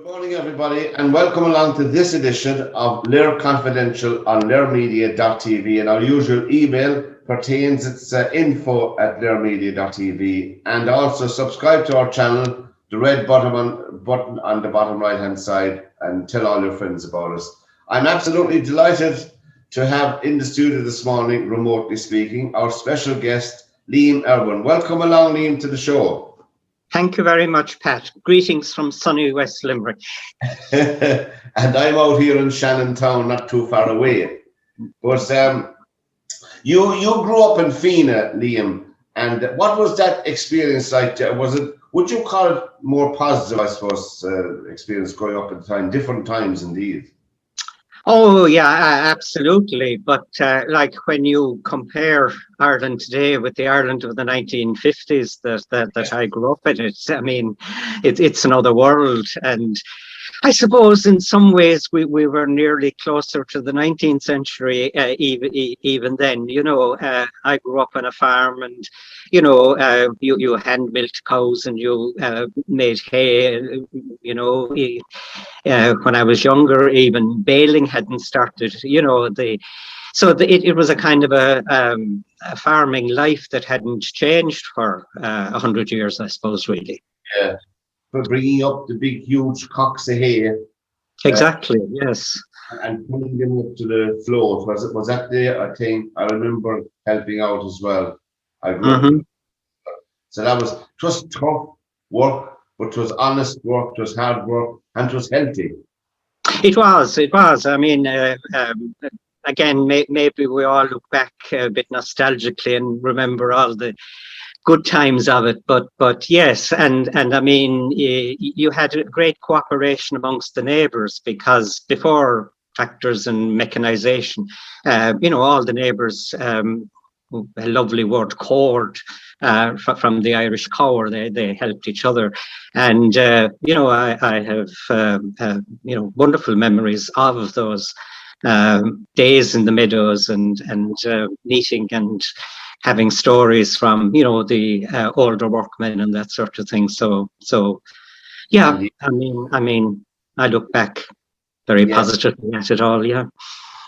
morning, everybody, and welcome along to this edition of LiR Confidential on lirmedia.tv. And our usual email pertains, it's info@lirmedia.tv. And also subscribe to our channel, the red button on the bottom right-hand side, and tell all your friends about us. I'm absolutely delighted to have in the studio this morning, remotely speaking, our special guest, Irwin. Welcome along, Liam, to the show. Thank you very much, Pat. Greetings from sunny West Limerick. And I'm out here in Shannontown, not too far away. But you grew up in Fina, Liam, and what was that experience like? Would you call it more positive, I suppose, experience growing up at the time? Different times, indeed. Oh, yeah, absolutely. But like when you compare Ireland today with the Ireland of the 1950s that I grew up in, I mean, it's another world. And I suppose in some ways we were nearly closer to the 19th century even then. You know, I grew up on a farm, and you hand milked cows and you made hay. You know, when I was younger, even baling hadn't started. You know, it was a kind of a farming life that hadn't changed for 100 years, I suppose, really. Yeah. For bringing up the big, huge cocks of hay. Exactly, yes. And pulling them up to the float. Was that there? I think I remember helping out as well. I grew up. So it was tough work, but it was honest work, it was hard work, and it was healthy. It was. I mean, again, maybe we all look back a bit nostalgically and remember all the good times of it, but yes, and I mean, you had a great cooperation amongst the neighbours, because before tractors and mechanization, all the neighbours, a lovely word, cord, from the Irish cower, they helped each other. And I have wonderful memories of those days in the meadows and meeting and having stories from the older workmen and that sort of thing. So yeah, I mean I look back very positively at it all. Yeah,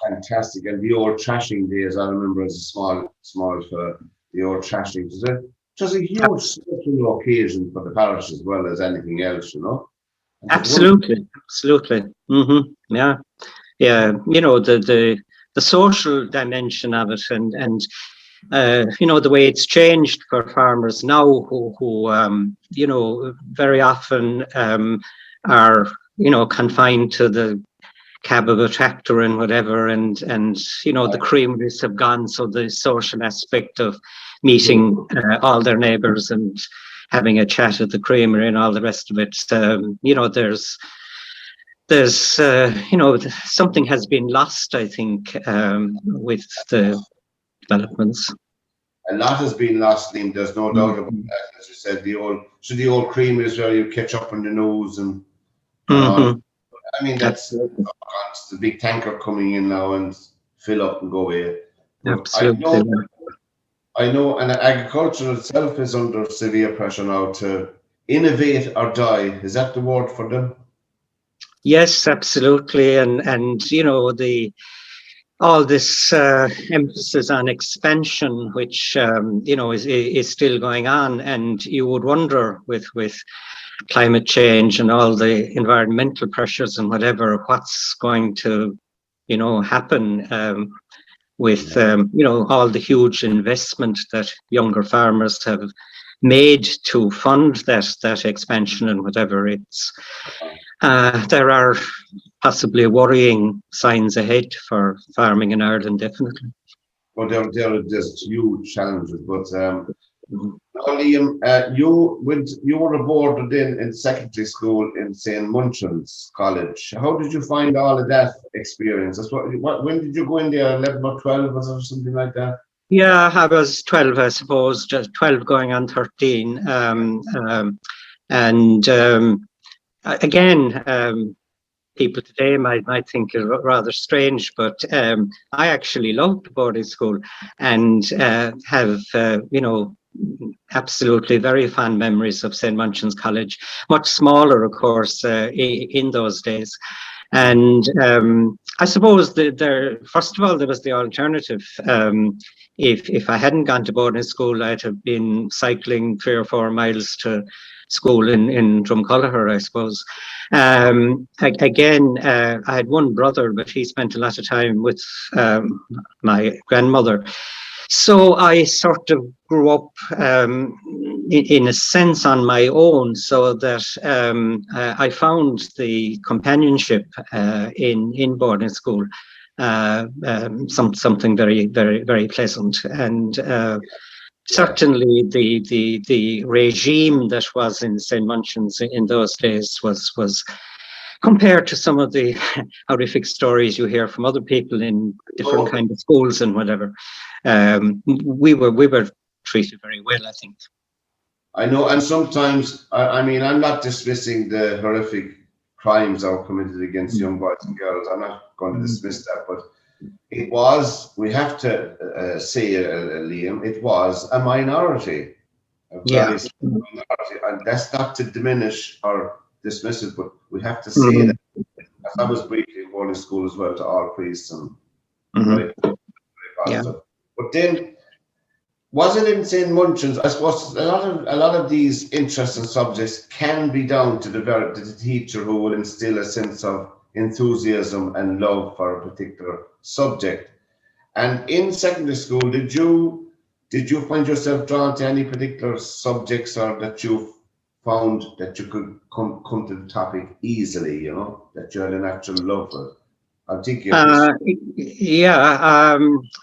fantastic. And the old trashing days, I remember as a small for the old trashing. It was a huge social occasion for the parish as well as anything else, you know. Absolutely. Yeah. The social dimension of it, and the way it's changed for farmers now, who very often are confined to the cab of a tractor and whatever, and the creameries have gone, so the social aspect of meeting all their neighbours and having a chat at the creamery and all the rest of it, there's something has been lost, I think, with the developments. A lot has been lost, Liam. There's no doubt about that. As you said, the old creameries where you catch up on the nose and I mean, that's the big tanker coming in now and fill up and go away. Absolutely. I know, and agriculture itself is under severe pressure now to innovate or die. Is that the word for them? Yes, absolutely. And all this emphasis on expansion, which is still going on, and you would wonder with climate change and all the environmental pressures and whatever, what's going to happen with all the huge investment that younger farmers have made to fund that expansion and whatever. It's there are possibly worrying signs ahead for farming in Ireland, definitely. Well, there are just huge challenges, but Liam, you were aboard in secondary school in St. Munchin's College. How did you find all of that experience? When did you go in there? 11 or 12, was it, or something like that? Yeah, I was 12, I suppose, just 12 going on 13. Again, people today might think it rather strange, but I actually loved boarding school and have absolutely very fond memories of St. Munchin's College, much smaller, of course, in those days. And I suppose first of all, there was the alternative. If I hadn't gone to boarding school, I'd have been cycling 3 or 4 miles to school in Drumculliher, I suppose. Again, I had one brother, but he spent a lot of time with my grandmother. So I sort of grew up in a sense on my own, so that I found the companionship in boarding school something very, very, very pleasant. And certainly the regime that was in St. Munchin's in those days was compared to some of the horrific stories you hear from other people in different kind of schools and whatever. We were treated very well, I think. I know, and sometimes, I mean, I'm not dismissing the horrific crimes that were committed against young boys and girls. I'm not going to dismiss that, but it was, we have to say, Liam, it was a minority. A very small minority, and that's not to diminish or dismiss it, but we have to say that. As I was briefly in boarding school as well, to all priests and very positive. But then, was it in St. Munchin's? I suppose a lot of these interesting subjects can be down to the teacher who will instill a sense of enthusiasm and love for a particular subject. And in secondary school, did you find yourself drawn to any particular subjects, or that you found that you could come to the topic easily, you know, that you had a natural love for it? I think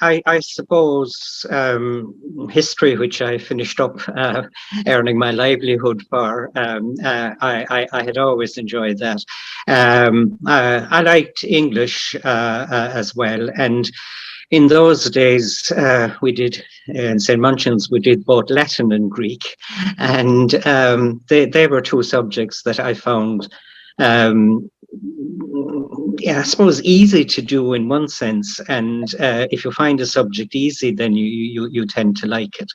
I suppose history, which I finished up earning my livelihood for, I had always enjoyed that. I liked English as well, and in those days we did in St. Munchin's, we did both Latin and Greek, and they were 2 subjects that I found I suppose easy to do in one sense, and if you find a subject easy, then you tend to like it.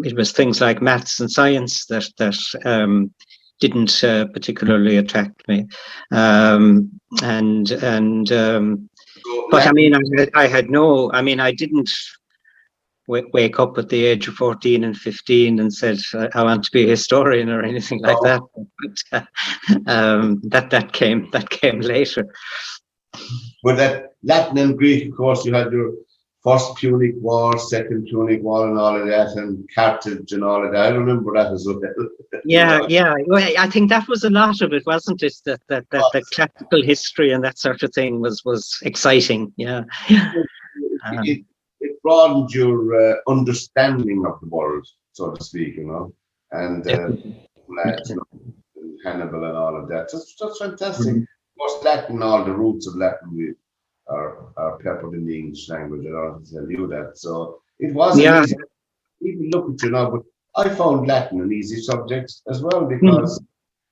It was things like maths and science that didn't particularly attract me, but I mean, I didn't wake up at the age of 14 and 15 and said I want to be a historian or anything like that. But that came later. But that Latin and Greek, of course, you had your first Punic War, second Punic War, and all of that, and Carthage and all of that. I remember that as well. Well, I think that was a lot of it, wasn't it? That classical history and that sort of thing was exciting. It broadened your understanding of the world, so to speak, you know, and Hannibal and all of that. That's fantastic. Of course, Latin, all the roots of Latin are peppered in the English language. I don't have to tell you that. So it was easy. Even look at you now, but I found Latin an easy subject as well, because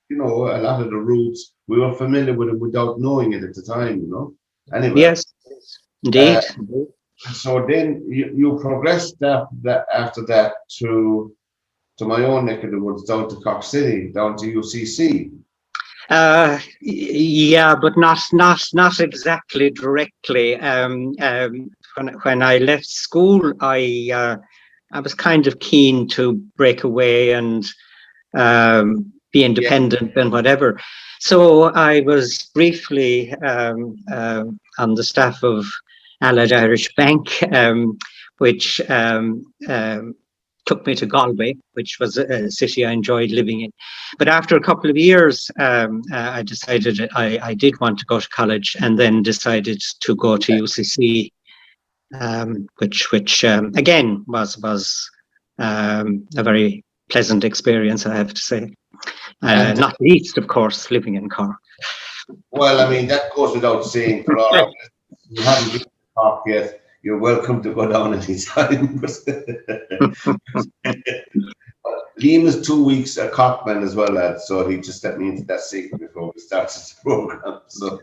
you know, a lot of the roots, we were familiar with it without knowing it at the time, you know. Anyway. Yes, indeed. So then you progressed after that to my own neck of the woods, down to Cork City, down to UCC. But not exactly directly. When I left school, I was kind of keen to break away and be independent and whatever. So I was briefly on the staff of Allied Irish Bank, which took me to Galway, which was a city I enjoyed living in. But after a couple of years, I decided I did want to go to college, and then decided to go to UCC, which again was a very pleasant experience, I have to say. Not least, of course, living in Cork. Well, I mean, that goes without saying for all of us. You haven't been to Cork yet. You're welcome to go down anytime. Liam is 2 weeks a Corkman as well, lad, so he just let me into that secret before we started the program. So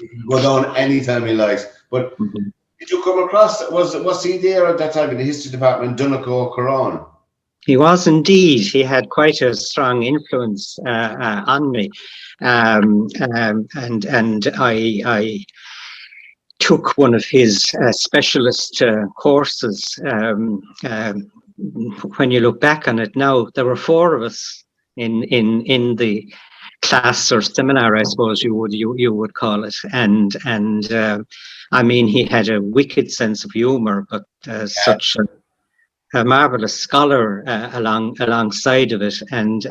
he can go down anytime he likes. But Did you come across, was he there at that time in the history department, Donegal O'Coran? He was indeed. He had quite a strong influence on me, and I took one of his specialist courses. When you look back on it now, there were 4 of us in the class or seminar, I suppose you would call it, and I mean, he had a wicked sense of humor, but such a marvelous scholar alongside of it, and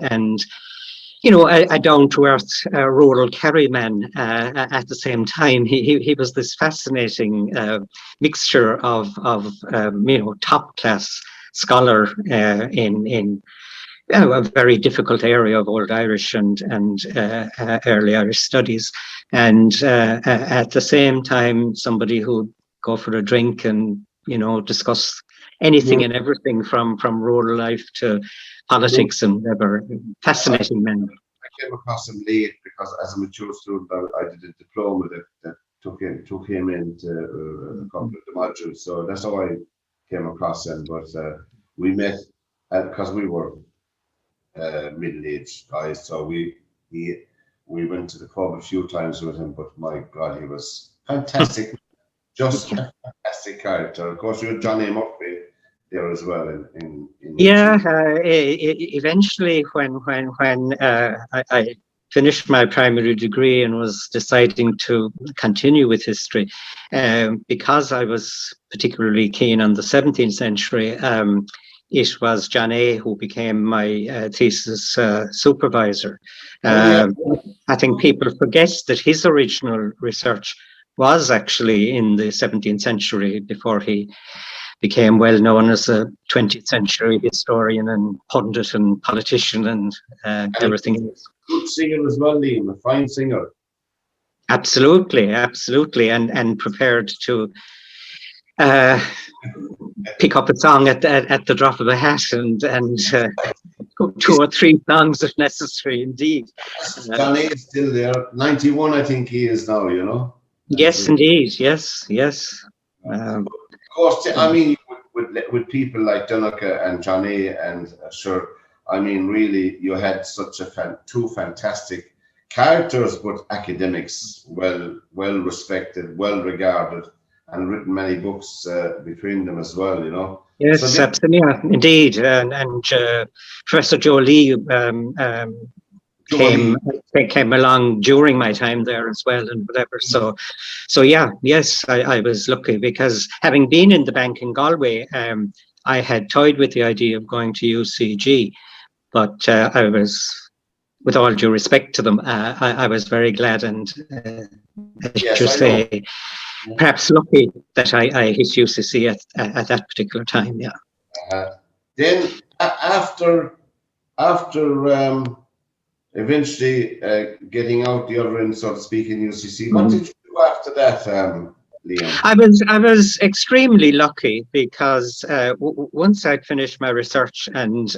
you know, a down-to-earth rural Kerryman at the same time. He was this fascinating mixture of you know, top-class scholar in a very difficult area of Old Irish and early Irish studies, and at the same time somebody who'd go for a drink and, you know, discuss anything and everything from rural life to politics and whatever. Fascinating man. I came across him late because as a mature student, I did a diploma that took him into a couple of the modules. So that's how I came across him. But we met because we were middle-aged guys, so we went to the pub a few times with him. But my God, he was fantastic. Just a fantastic character. Of course, you had Johnny Murphy there as well. Eventually, when I finished my primary degree and was deciding to continue with history, because I was particularly keen on the 17th century, it was John A. who became my thesis supervisor. I think people forget that his original research was actually in the 17th century before he became well known as a 20th century historian and pundit and politician and everything else. Good singer as well, Liam, a fine singer. Absolutely, and prepared to pick up a song at the drop of a hat and 2 or 3 songs if necessary, indeed. John A. is still there. 91, I think he is now, you know. Yes, indeed. Yes. Of course, I mean, with people like Donegal and John A. and sure, I mean, really, you had such two fantastic characters, but academics, well respected, well regarded, and written many books between them as well, you know. Yes, so absolutely, indeed, and Professor Jolie came along during my time there as well, and whatever. So yeah, yes, I was lucky because having been in the bank in Galway, I had toyed with the idea of going to UCG, but I was, with all due respect to them, I was very glad and perhaps lucky that I hit UCC at that particular time. Yeah. Then after eventually getting out the other end, so to speak, in UCC, what did you do after that, Liam? I was extremely lucky because once I'd finished my research and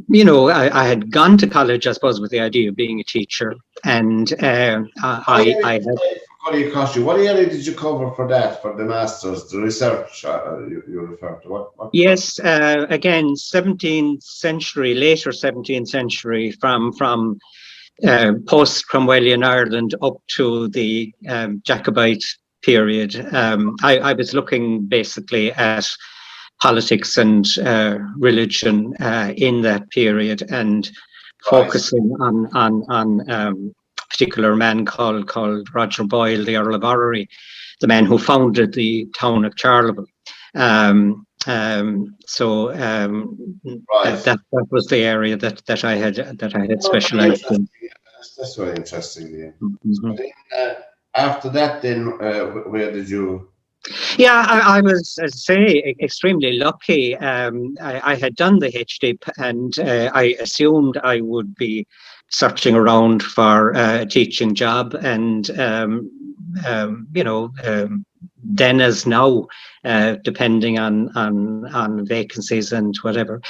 you know, I had gone to college, I suppose, with the idea of being a teacher, and I had. What area did you cover for that, for the masters, the research you referred to? What? Yes, again, 17th century, later 17th century, from post-Cromwellian Ireland up to the Jacobite period. I was looking basically at politics and religion in that period, and focusing on particular man called Roger Boyle, the Earl of Orrery, the man who founded the town of Charleville. That was the area that I had specialized in. That's very interesting. Yeah. So then, after that, then where did you? Yeah, I was, as I say, extremely lucky. I had done the HDIP, and I assumed I would be searching around for a teaching job, and you know, then as now, depending on vacancies and whatever.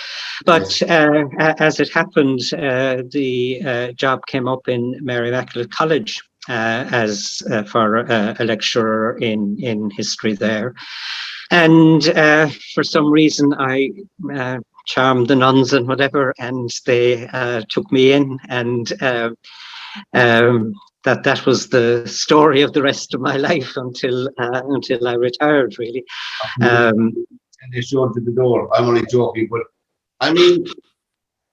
But as it happened, the job came up in Mary Immaculate College as for a lecturer in history there. And for some reason, I charmed the nuns and whatever, and they took me in, and that was the story of the rest of my life until I retired, really. And they showed you the door. I'm only joking, but I mean,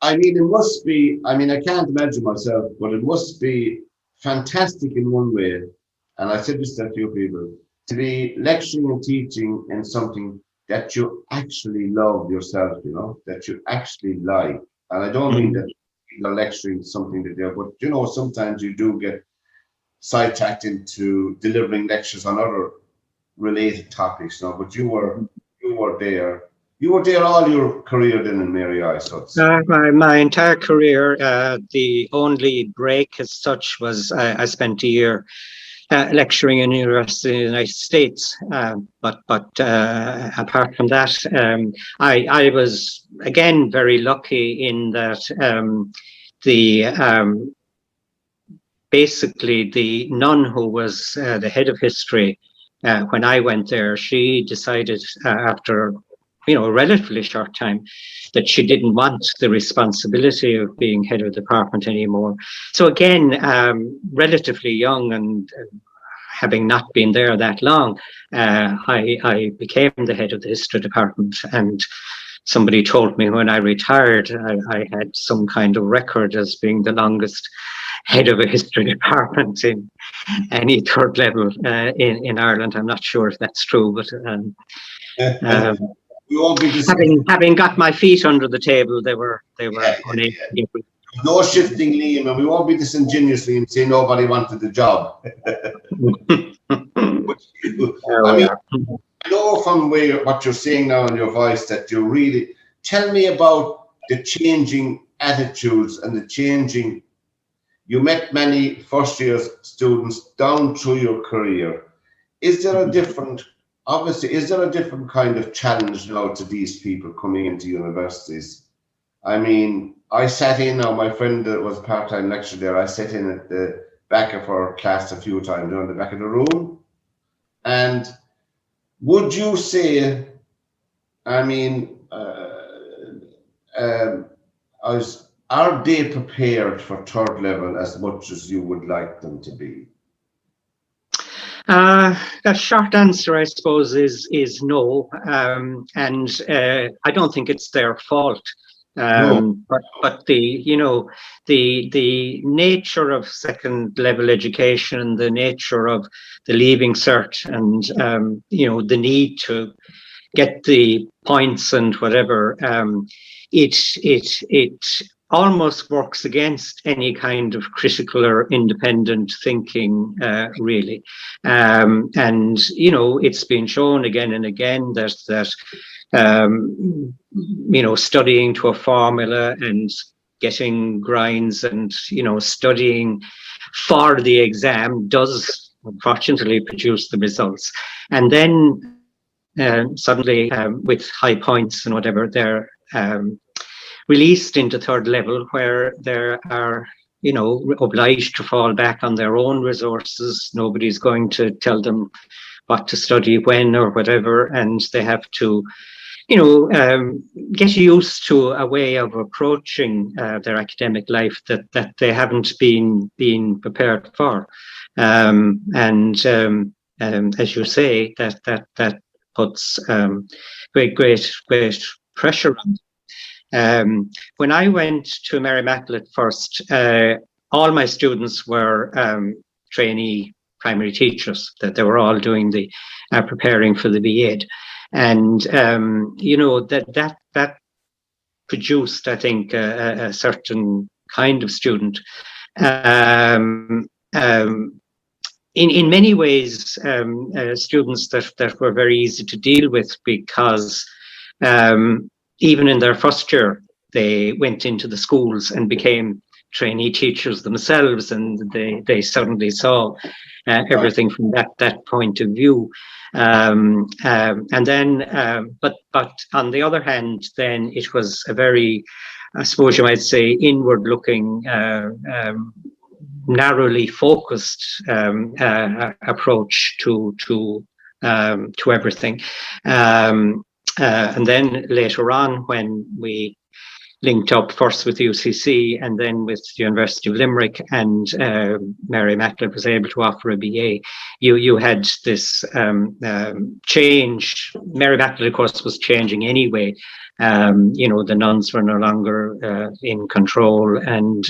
it must be. I mean, I can't imagine myself, but it must be fantastic in one way. And I said this to a few people, to be lecturing and teaching in something that you actually love yourself, you know, that you actually like. And I don't mean that you're lecturing something that they're, but you know, sometimes you do get sidetracked into delivering lectures on other related topics, you know, but you were there. You were there all your career then in Mary I, so my entire career, the only break as such was I spent a year lecturing in the University of the United States. But apart from that, I was again very lucky in that basically the nun who was the head of history when I went there, she decided after a relatively short time that she didn't want the responsibility of being head of the department anymore. So again, relatively young and having not been there that long, I became the head of the history department, and somebody told me when I retired, I had some kind of record as being the longest head of a history department in any third level in Ireland. I'm not sure if that's true, but we won't be having got my feet under the table, they were unable. No shifting, Liam, and we won't be disingenuous, Liam, say nobody wanted the job. I know from what you're saying now in your voice that you really tell me about the changing attitudes and the changing. You met many first-year students down through your career. Is there a different kind of challenge now to these people coming into universities? I mean, I sat in now, my friend that was a part-time lecturer there, I sat in at the back of our class a few times, on the back of the room. And would you say, I mean, are they prepared for third level as much as you would like them to be? The short answer, I suppose, is no, and I don't think it's their fault. No. But the nature of second level education, the nature of the leaving cert, and the need to get the points and whatever, it almost works against any kind of critical or independent thinking, really. And it's been shown again and again that studying to a formula and getting grinds and studying for the exam does unfortunately produce the results. And then suddenly with high points and whatever, they're released into third level where they are obliged to fall back on their own resources. Nobody's going to tell them what to study when or whatever, and they have to get used to a way of approaching their academic life that they haven't been prepared for. And as you say, that puts great pressure on them. When I went to Mary Immaculate first, all my students were trainee primary teachers, that they were all doing the preparing for the B.Ed. And that produced, I think, a certain kind of student. In many ways, students that were very easy to deal with, because even in their first year, they went into the schools and became trainee teachers themselves, and they suddenly saw everything from that point of view. And then, but on the other hand, then it was a very, I suppose you might say, inward-looking narrowly focused approach to everything. And then later on, when we linked up first with UCC and then with the University of Limerick, and Mary Immaculate was able to offer a BA, you had this change. Mary Immaculate, of course, was changing anyway. The nuns were no longer in control, and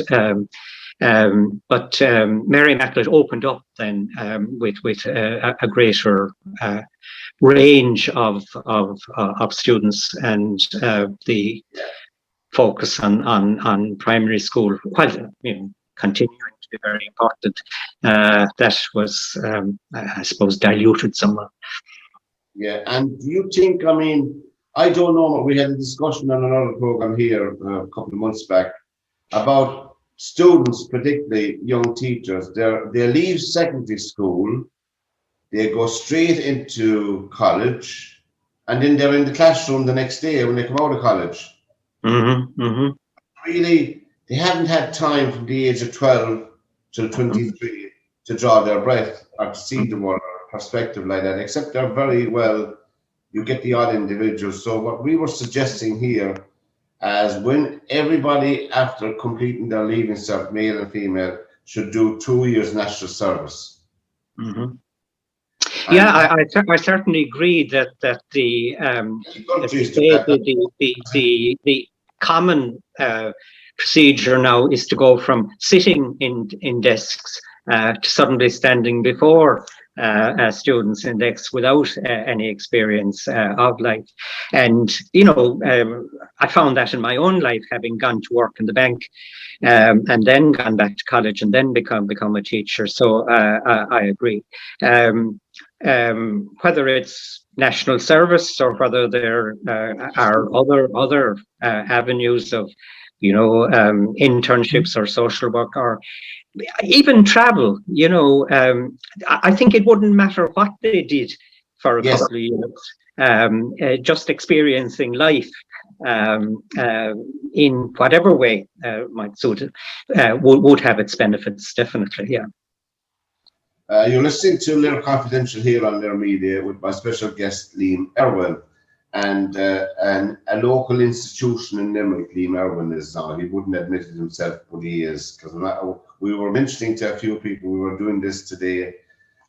but Mary Immaculate opened up then with a greater range of students, and the focus on primary school, while continuing to be very important, that was I suppose diluted somewhat. Yeah, and do you think, I mean, I don't know, we had a discussion on another program here a couple of months back about students, particularly young teachers. They leave secondary school, they go straight into college, and then they're in the classroom the next day when they come out of college. Really, they haven't had time from the age of 12 till 23 to draw their breath or to see the world or perspective like that, except they're very well, you get the odd individuals. So what we were suggesting here, as when everybody after completing their leaving cert, male and female, should do 2 years national service. Yeah, I certainly agree that the common procedure now is to go from sitting in desks to suddenly standing before students in desks without any experience of life. And I found that in my own life, having gone to work in the bank and then gone back to college and then become a teacher. So I agree. Whether it's national service or whether there are other avenues of internships or social work or even travel, I think it wouldn't matter what they did for a couple of years, just experiencing life in whatever way might suit it, would have its benefits, definitely. Yeah. You're listening to LiR Confidential here on LiR Media with my special guest, Liam Irwin, and a local institution in Limerick. Liam Irwin is now. He wouldn't admit it himself, but he is, because we were mentioning to a few people we were doing this today,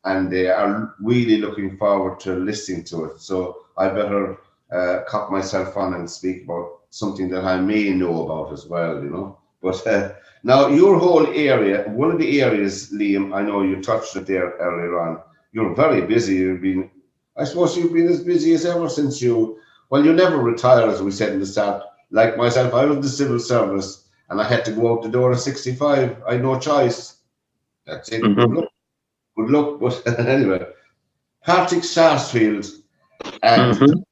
and they are really looking forward to listening to it. So I better cock myself on and speak about something that I may know about as well, But now your whole area, one of the areas, Liam, I know you touched it there earlier on. You're very busy. I suppose you've been as busy as ever since you never retire, as we said in the start. Like myself, I was in the civil service and I had to go out the door at 65. I had no choice. That's it. Good luck. But anyway, Patrick Sarsfield and the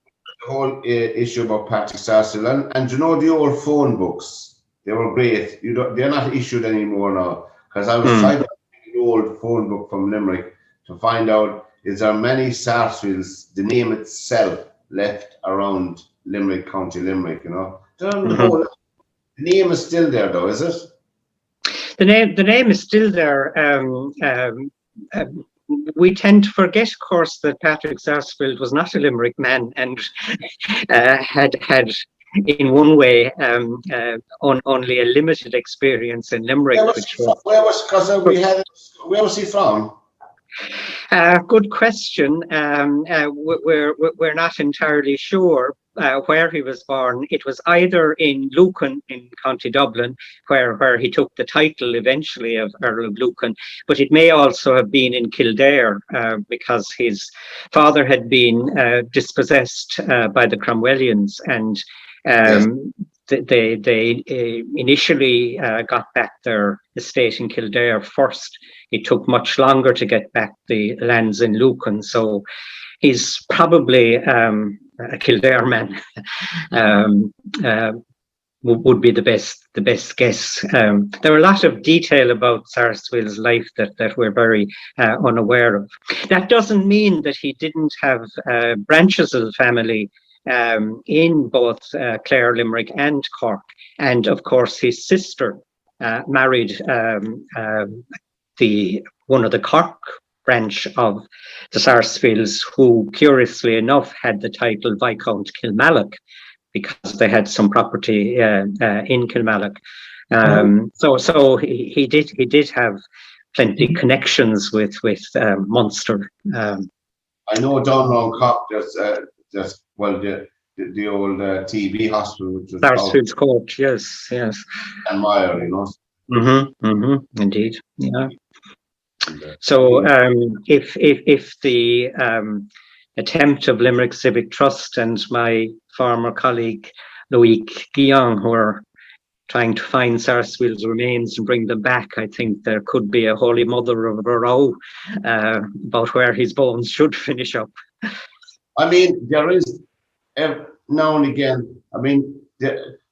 whole issue about Patrick Sarsfield and the old phone books. They were great. They're not issued anymore now, because I was trying to find the old phone book from Limerick to find out, is there many Sarsfields, the name itself, left around Limerick, County Limerick, The name is still there though, is it? The name is still there. We tend to forget, of course, that Patrick Sarsfield was not a Limerick man and had in one way only a limited experience in Limerick. Where was he from? Good question. We're not entirely sure where he was born. It was either in Lucan in County Dublin, where he took the title eventually of Earl of Lucan, but it may also have been in Kildare, because his father had been dispossessed by the Cromwellians, and they initially got back their estate in Kildare first. It took much longer to get back the lands in Lucan, so he's probably a Kildare man. Would be the best guess. There are a lot of detail about Sarsfield's life that we're very unaware of. That doesn't mean that he didn't have branches of the family in both Clare, Limerick and Cork. And of course his sister married one of the Cork branch of the Sarsfields, who curiously enough had the title Viscount Kilmallock because they had some property in Kilmallock. So he did have plenty connections with Munster. I know down around Cork there's well the old TB hospital, which was Sarsfields Court, yes. And Meyer, you know. Indeed, yeah. So if the attempt of Limerick Civic Trust and my former colleague Louis Guillon, who are trying to find Sarsfield's remains and bring them back, I think there could be a holy mother of a row about where his bones should finish up. I mean, there is now and again. I mean,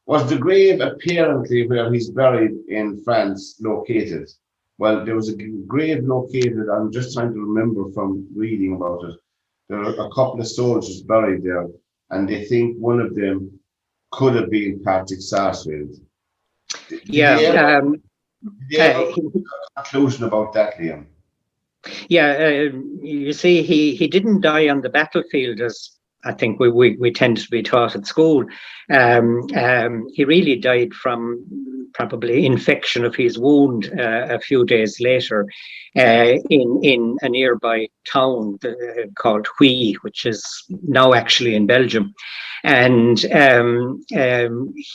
was the grave apparently where he's buried in France located? Well, there was a grave located. I'm just trying to remember from reading about it. There are a couple of soldiers buried there, and they think one of them could have been Patrick Sarsfield. Yeah. Conclusion about that, Liam? Yeah, you see, he didn't die on the battlefield, as I think we tend to be taught at school. He really died from probably infection of his wound a few days later in a nearby town called Huy, which is now actually in Belgium. And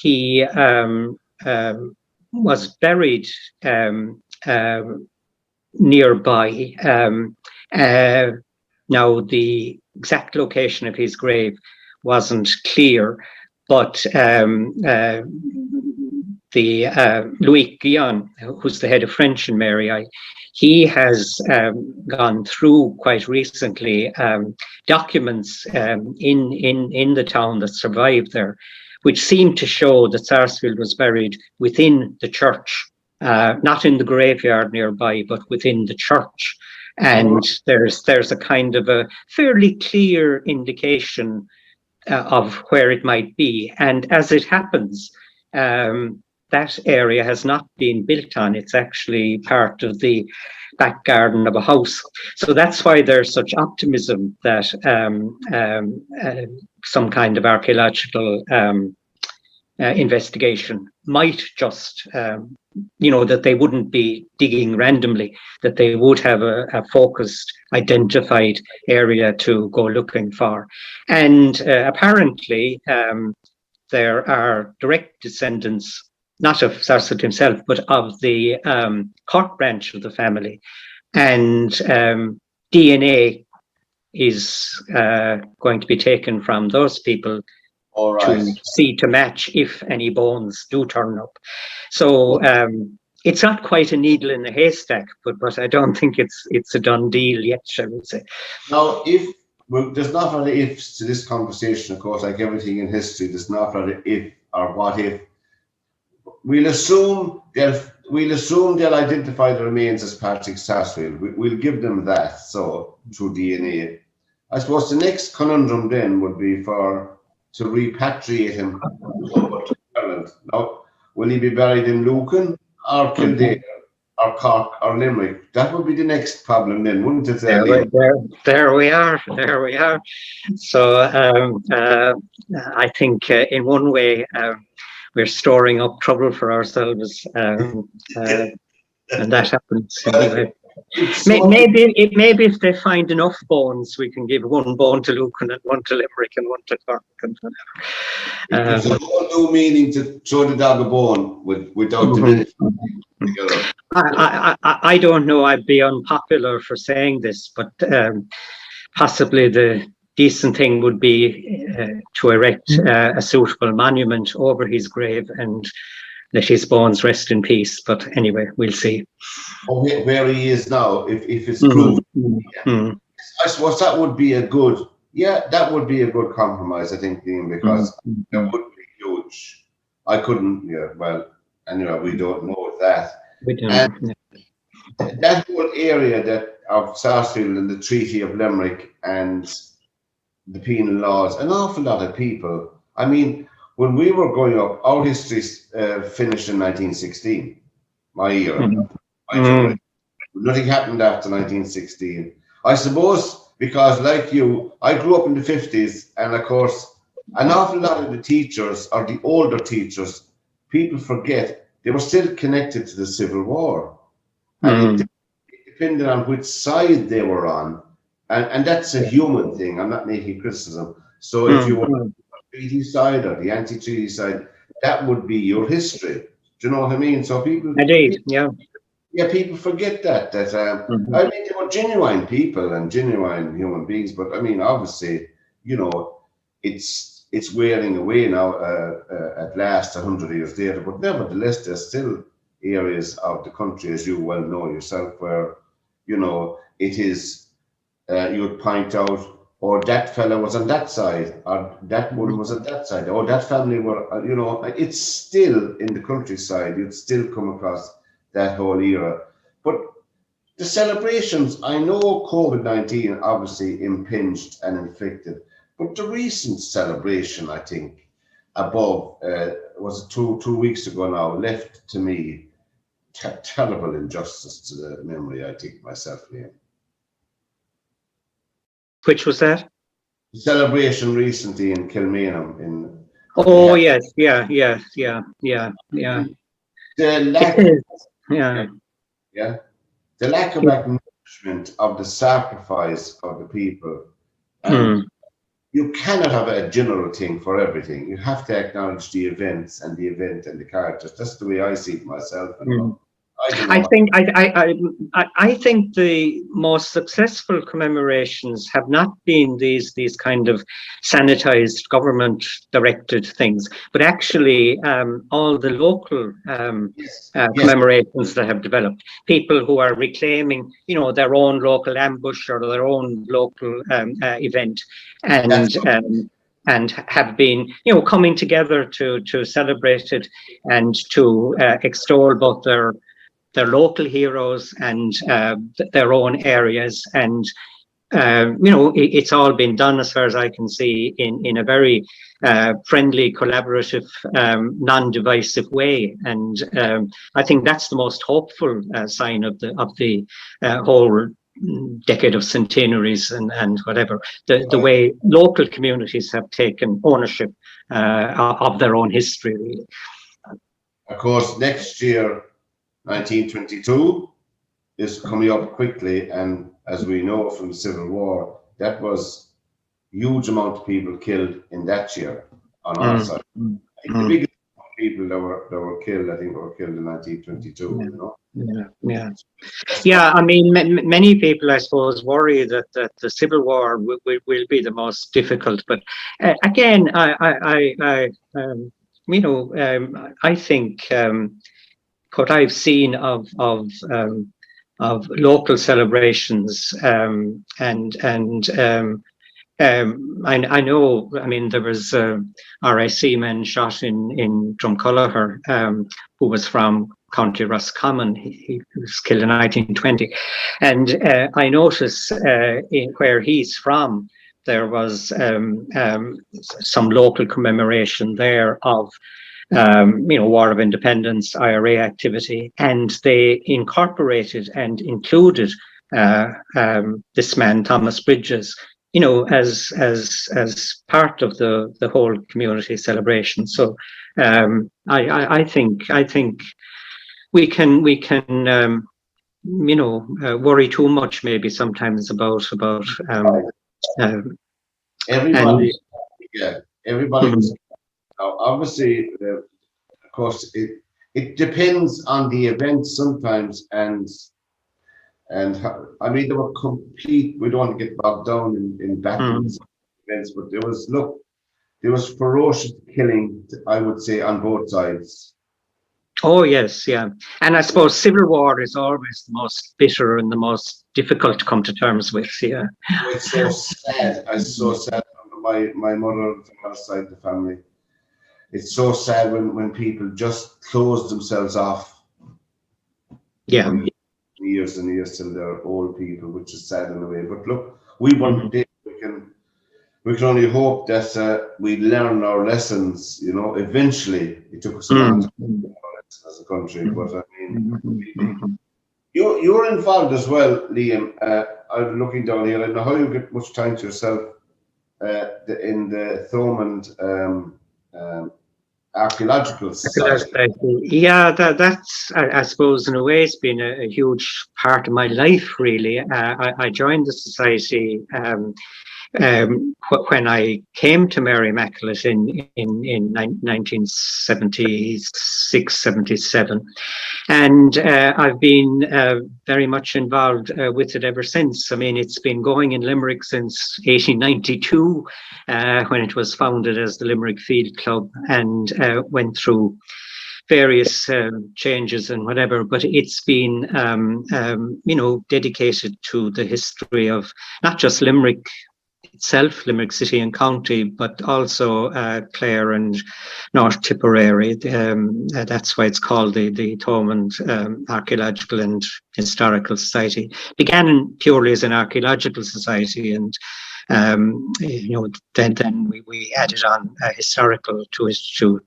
he was buried nearby. Now, the exact location of his grave wasn't clear, but Louis Guillon, who's the head of French in Mary, he has gone through quite recently documents in the town that survived there, which seem to show that Sarsfield was buried within the church, not in the graveyard nearby, but within the church. And there's a kind of a fairly clear indication of where it might be. And as it happens, that area has not been built on. It's actually part of the back garden of a house. So that's why there's such optimism that some kind of archaeological investigation might just, that they wouldn't be digging randomly, that they would have a focused, identified area to go looking for. And apparently there are direct descendants, not of Sarsfield himself, but of the Cork branch of the family. And DNA is going to be taken from those people to match if any bones do turn up. So it's not quite a needle in a haystack, but I don't think it's a done deal yet, shall we say. Now, there's not really ifs to this conversation, of course, like everything in history, there's not really if or what if. We'll assume they'll identify the remains as Patrick Sarsfield. We'll give them that, so through DNA. I suppose the next conundrum then would be to repatriate him over to Ireland. Now, will he be buried in Lucan or Kildare or Cork or Limerick? That would be the next problem then, wouldn't it? There we are. So I think in one way we're storing up trouble for ourselves, and that happens anyway. Maybe if they find enough bones, we can give one bone to Lucan and one to Limerick and one to Cork and whatever. There's no meaning to throw the dog a bone without diminishing. I don't know. I'd be unpopular for saying this, but possibly the decent thing would be to erect a suitable monument over his grave and let his bones rest in peace. But anyway, we'll see. Where he is now, if it's proved. I suppose that would be a good compromise, I think, Dean, because it would be huge. I couldn't, anyway, we don't know that. We don't. And that whole area of Sarsfield and the Treaty of Limerick and the penal laws, an awful lot of people. I mean, when we were growing up, our history finished in 1916. My year. Nothing happened after 1916. I suppose because, like you, I grew up in the 50s, and of course, an awful lot of the teachers, or the older teachers, people forget they were still connected to the Civil War. And it depended on which side they were on. And that's a human thing. I'm not making criticism. So if you were on the treaty side or the anti-treaty side, that would be your history. Do you know what I mean? So people... Indeed, yeah. Yeah, people forget that. I mean, they were genuine people and genuine human beings, but I mean, obviously, you know, it's wearing away now. At last, 100 years later, but nevertheless, there's still areas of the country, as you well know yourself, where, you know, it is. You would point out, or that fella was on that side, or that woman was on that side, or that family were. You know, it's still in the countryside. You'd still come across that whole era. But the celebrations, I know COVID-19 obviously impinged and inflicted, but the recent celebration, I think, above, was it two weeks ago now, left to me terrible injustice to the memory, I think, myself, Liam. Which was that? The celebration recently in Kilmainham. Oh, yes, yeah. The lack the lack of acknowledgement of the sacrifice of the people. And you cannot have a general thing for everything. You have to acknowledge the events and the event and the characters. That's the way I see it myself. I think the most successful commemorations have not been these kind of sanitized government directed things, but actually all the local commemorations that have developed. People who are reclaiming, you know, their own local ambush or their own local event, and have been, you know, coming together to celebrate it and to extol both their local heroes and their own areas. And you know, it's all been done, as far as I can see, in a very friendly, collaborative, non-divisive way. And I think that's the most hopeful sign of the whole decade of centenaries and whatever, the way local communities have taken ownership of their own history, really. Of course, next year, 1922 is coming up quickly, and as we know from the Civil War, that was huge amount of people killed in that year on our side. I think the biggest people that were killed, I think, were killed in 1922. You know? Yeah. I mean, many people, I suppose, worry that the Civil War will be the most difficult. But again, I think. What I've seen of local celebrations, and I know, I mean, there was RIC men shot in Drumculloher, who was from County Roscommon. He was killed in 1920, and I noticed where he's from, there was some local commemoration there of War of Independence, IRA activity, and they incorporated and included this man, Thomas Bridges, you know, as part of the whole community celebration. So I think we can worry too much maybe sometimes about everybody. Everybody was. Now, obviously, of course, it depends on the event sometimes, and I mean, they were complete. We don't want to get bogged down in battles events, but there was ferocious killing, I would say, on both sides. Oh yes, yeah, and I suppose Civil War is always the most bitter and the most difficult to come to terms with. Yeah, it's so sad. It's so sad. My mother, from the other side of the family. It's so sad when people just close themselves off. Yeah. Years and years till they're old people, which is sad in a way. But look, we want to. We can only hope that we learn our lessons. You know, eventually it took us a long time to learn our lessons as a country, but I mean, You're involved as well, Liam. I'm looking down here. I don't know how you get much time to yourself in the Thomond Archaeological Society. Yeah, that's, I suppose, in a way, it's been a huge part of my life, really. I joined the society when I came to Mary Immaculate in 1976, 77. And I've been very much involved with it ever since. I mean, it's been going in Limerick since 1892, when it was founded as the Limerick Field Club, and went through various changes and whatever, but it's been, dedicated to the history of not just Limerick itself, Limerick City and County, but also Clare and North Tipperary. That's why it's called the Thomond Archaeological and Historical Society. Began purely as an archaeological society, and then we added on historical to it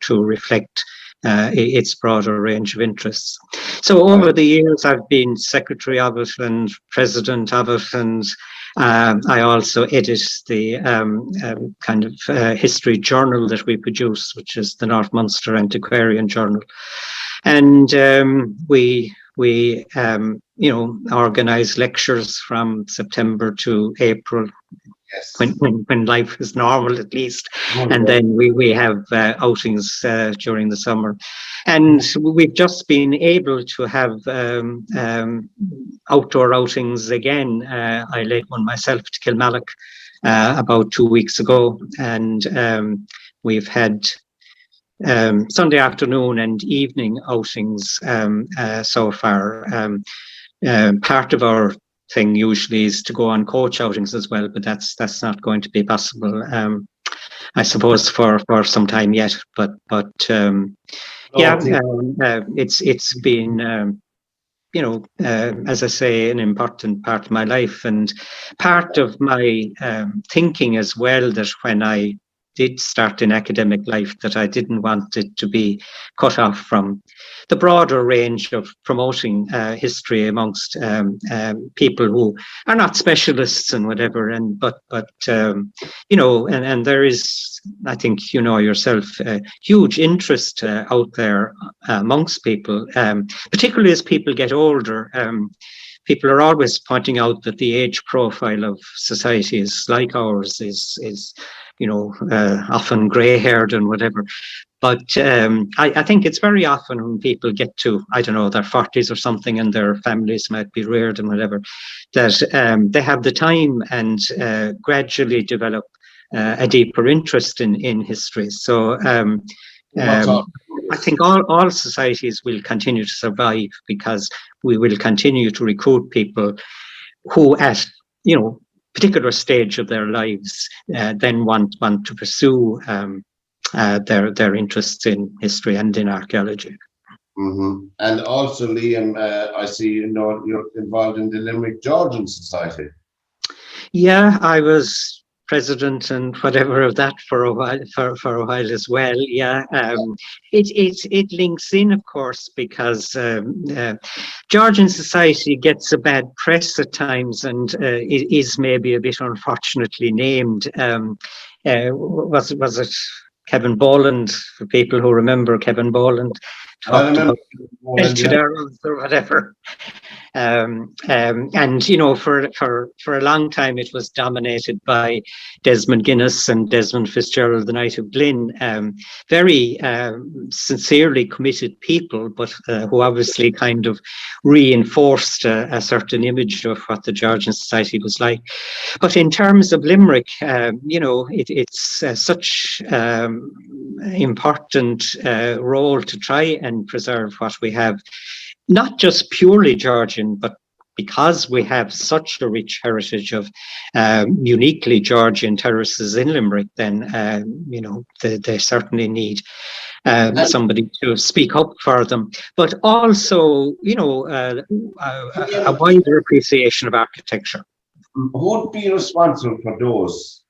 to reflect its broader range of interests. So over the years, I've been secretary of it and president of it, and I also edit the kind of history journal that we produce, which is the North Munster Antiquarian Journal. And we organize lectures from September to April. Yes. When life is normal, at least. And then we have outings during the summer. And we've just been able to have outdoor outings again. I led one myself to Kilmallock about 2 weeks ago. And we've had Sunday afternoon and evening outings so far. Part of our thing usually is to go on coach outings as well, but that's not going to be possible, I suppose, for some time yet. But it's been as I say, an important part of my life, and part of my thinking as well, that when I did start in academic life, that I didn't want it to be cut off from the broader range of promoting history amongst people who are not specialists and whatever. And but and there is, I think you know yourself, a huge interest out there amongst people, particularly as people get older. People are always pointing out that the age profile of societies like ours is often grey-haired and whatever. But I think it's very often when people get to, I don't know, their 40s or something, and their families might be reared and whatever, that they have the time and gradually develop a deeper interest in history. So I think all societies will continue to survive, because we will continue to recruit people who at, particular stage of their lives then want to pursue their interests in history and in archaeology. Mm-hmm. And also, Liam, I see you're involved in the Limerick Georgian Society. Yeah, I was president and whatever of that for a while as well. Yeah, it links in, of course, because Georgian Society gets a bad press at times, and it is maybe a bit unfortunately named. Was it Kevin Boland, for people who remember Kevin Boland? Talked about melted arrows or whatever. And for a long time it was dominated by Desmond Guinness and Desmond Fitzgerald, the Knight of Glyn, very sincerely committed people, but who obviously kind of reinforced a certain image of what the Georgian Society was like. But in terms of Limerick, it's such important role to try and preserve what we have, not just purely Georgian, but because we have such a rich heritage of uniquely Georgian terraces in Limerick, then they certainly need somebody to speak up for them. But also, a wider appreciation of architecture. Who would be responsible for those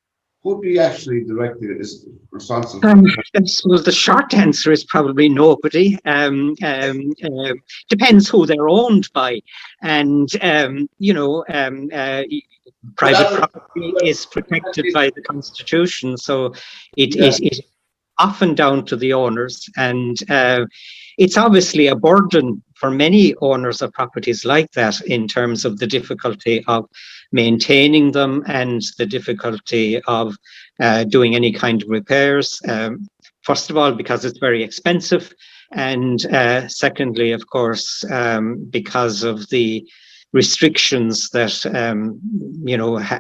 who'd be actually directly is responsible? I suppose the short answer is probably nobody. Depends who they're owned by, and private property is protected by the Constitution, so it is often down to the owners, and it's obviously a burden for many owners of properties like that in terms of the difficulty of maintaining them and the difficulty of doing any kind of repairs. First of all, because it's very expensive, and secondly, of course, because of the restrictions that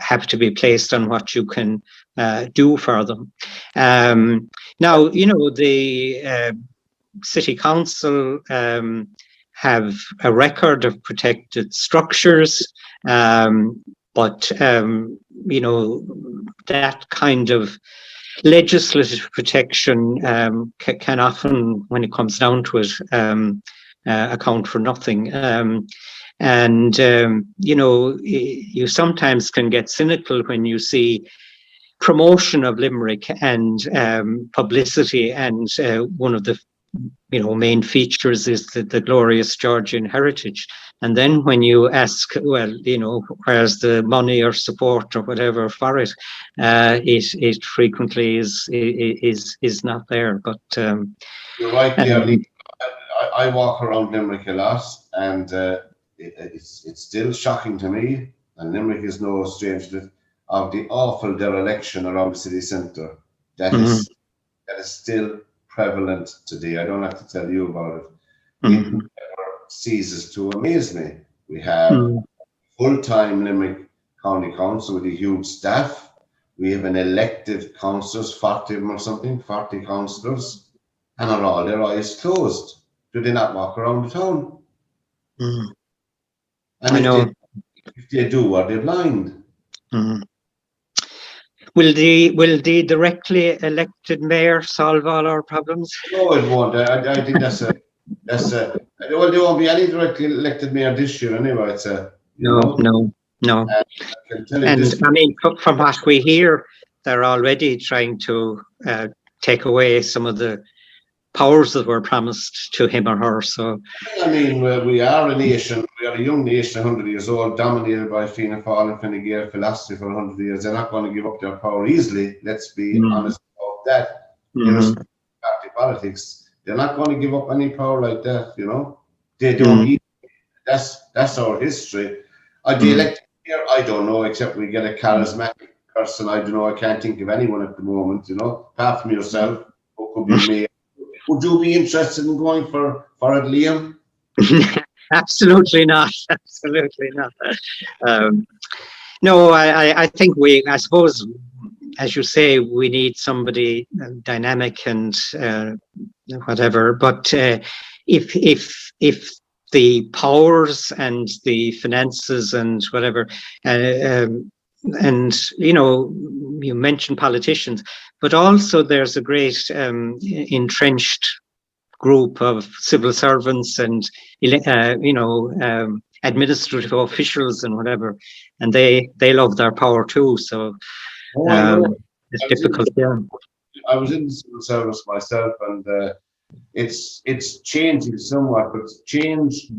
have to be placed on what you can do for them. Now, the City Council have a record of protected structures, but that kind of legislative protection can often, when it comes down to it, account for nothing. You sometimes can get cynical when you see promotion of Limerick and publicity, and one of the main features is the glorious Georgian heritage. And then when you ask, well, where's the money or support or whatever for it, it frequently is not there. But you're right, Gary. I walk around Limerick a lot, and it's still shocking to me, and Limerick is no stranger of the awful dereliction around the city centre that is still prevalent today. I don't have to tell you about it. It never ceases to amaze me. We have full-time Limerick County Council with a huge staff. We have an elected councillors, 40 of them or something, 40 councillors, and are all their eyes closed. Do they not walk around the town? And if they do, are they blind? Will the directly elected mayor solve all our problems? No, it won't. I think that's a well, there won't be any directly elected mayor this year anyway. It's no. And I mean, from what we hear, they're already trying to take away some of the powers that were promised to him or her. So, I mean, we are a nation. We are a young nation, 100 years old, dominated by Fianna Fáil and Fine Gael philosophy for 100 years. They're not going to give up their power easily. Let's be honest about that. Party politics, they're not going to give up any power like that. They don't. That's our history. The elected here, I don't know, except we get a charismatic person. I don't know. I can't think of anyone at the moment. Apart from yourself, who could be me. Would you be interested in going for it, Liam? Absolutely not. Absolutely not. No, I think I suppose, as you say, we need somebody dynamic and whatever. But if the powers and the finances and whatever, and you mentioned politicians, but also there's a great entrenched group of civil servants and administrative officials and whatever, and they love their power too. So it's difficult. I was in the civil service myself, and it's changing somewhat, but change.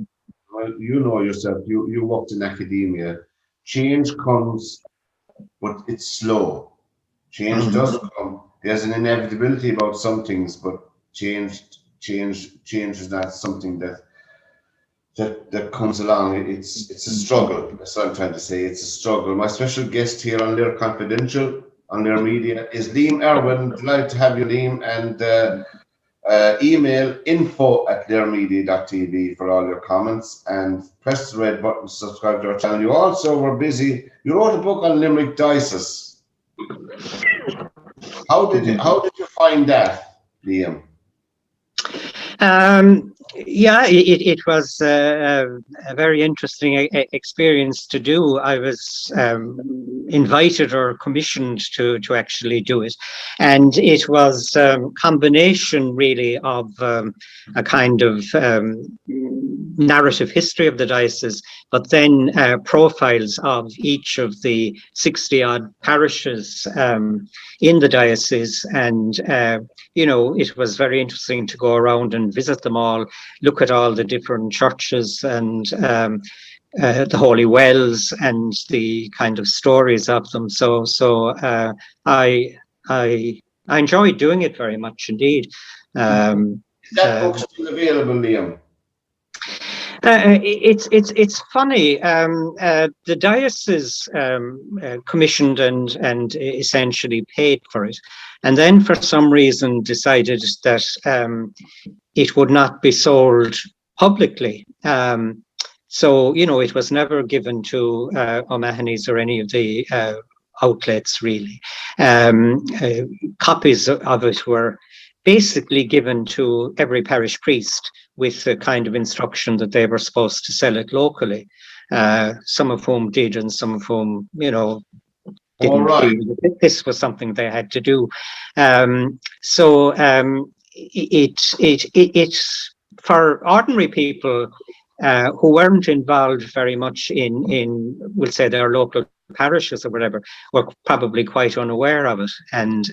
Well, you know yourself. You worked in academia. Change comes, but it's slow. Change does come. There's an inevitability about some things, but change is not something that comes along. It's a struggle. That's what I'm trying to say. It's a struggle. My special guest here on LiR Confidential on LiR Media is Liam Irwin. Delighted to have you, Liam, and email info@lirmedia.tv for all your comments, and press the red button to subscribe to our channel. You also were busy. You wrote a book on Limerick Diocese. How did you find that, Liam? It was a very interesting experience to do. I was invited or commissioned to actually do it, and it was a combination really of a kind of narrative history of the diocese, but then profiles of each of the 60-odd parishes in the diocese. And, it was very interesting to go around and visit them all, look at all the different churches and the holy wells and the kind of stories of them. So I enjoyed doing it very much indeed. Is that book still available, Liam? It's funny. The diocese commissioned and essentially paid for it, and then for some reason decided that it would not be sold publicly. So it was never given to O'Mahony's or any of the outlets really. Copies of it were basically given to every parish priest with the kind of instruction that they were supposed to sell it locally. Some of whom did, and some of whom, didn't feel that this was something they had to do. It's for ordinary people who weren't involved very much in, we'll say, their local parishes or whatever, were probably quite unaware of it. And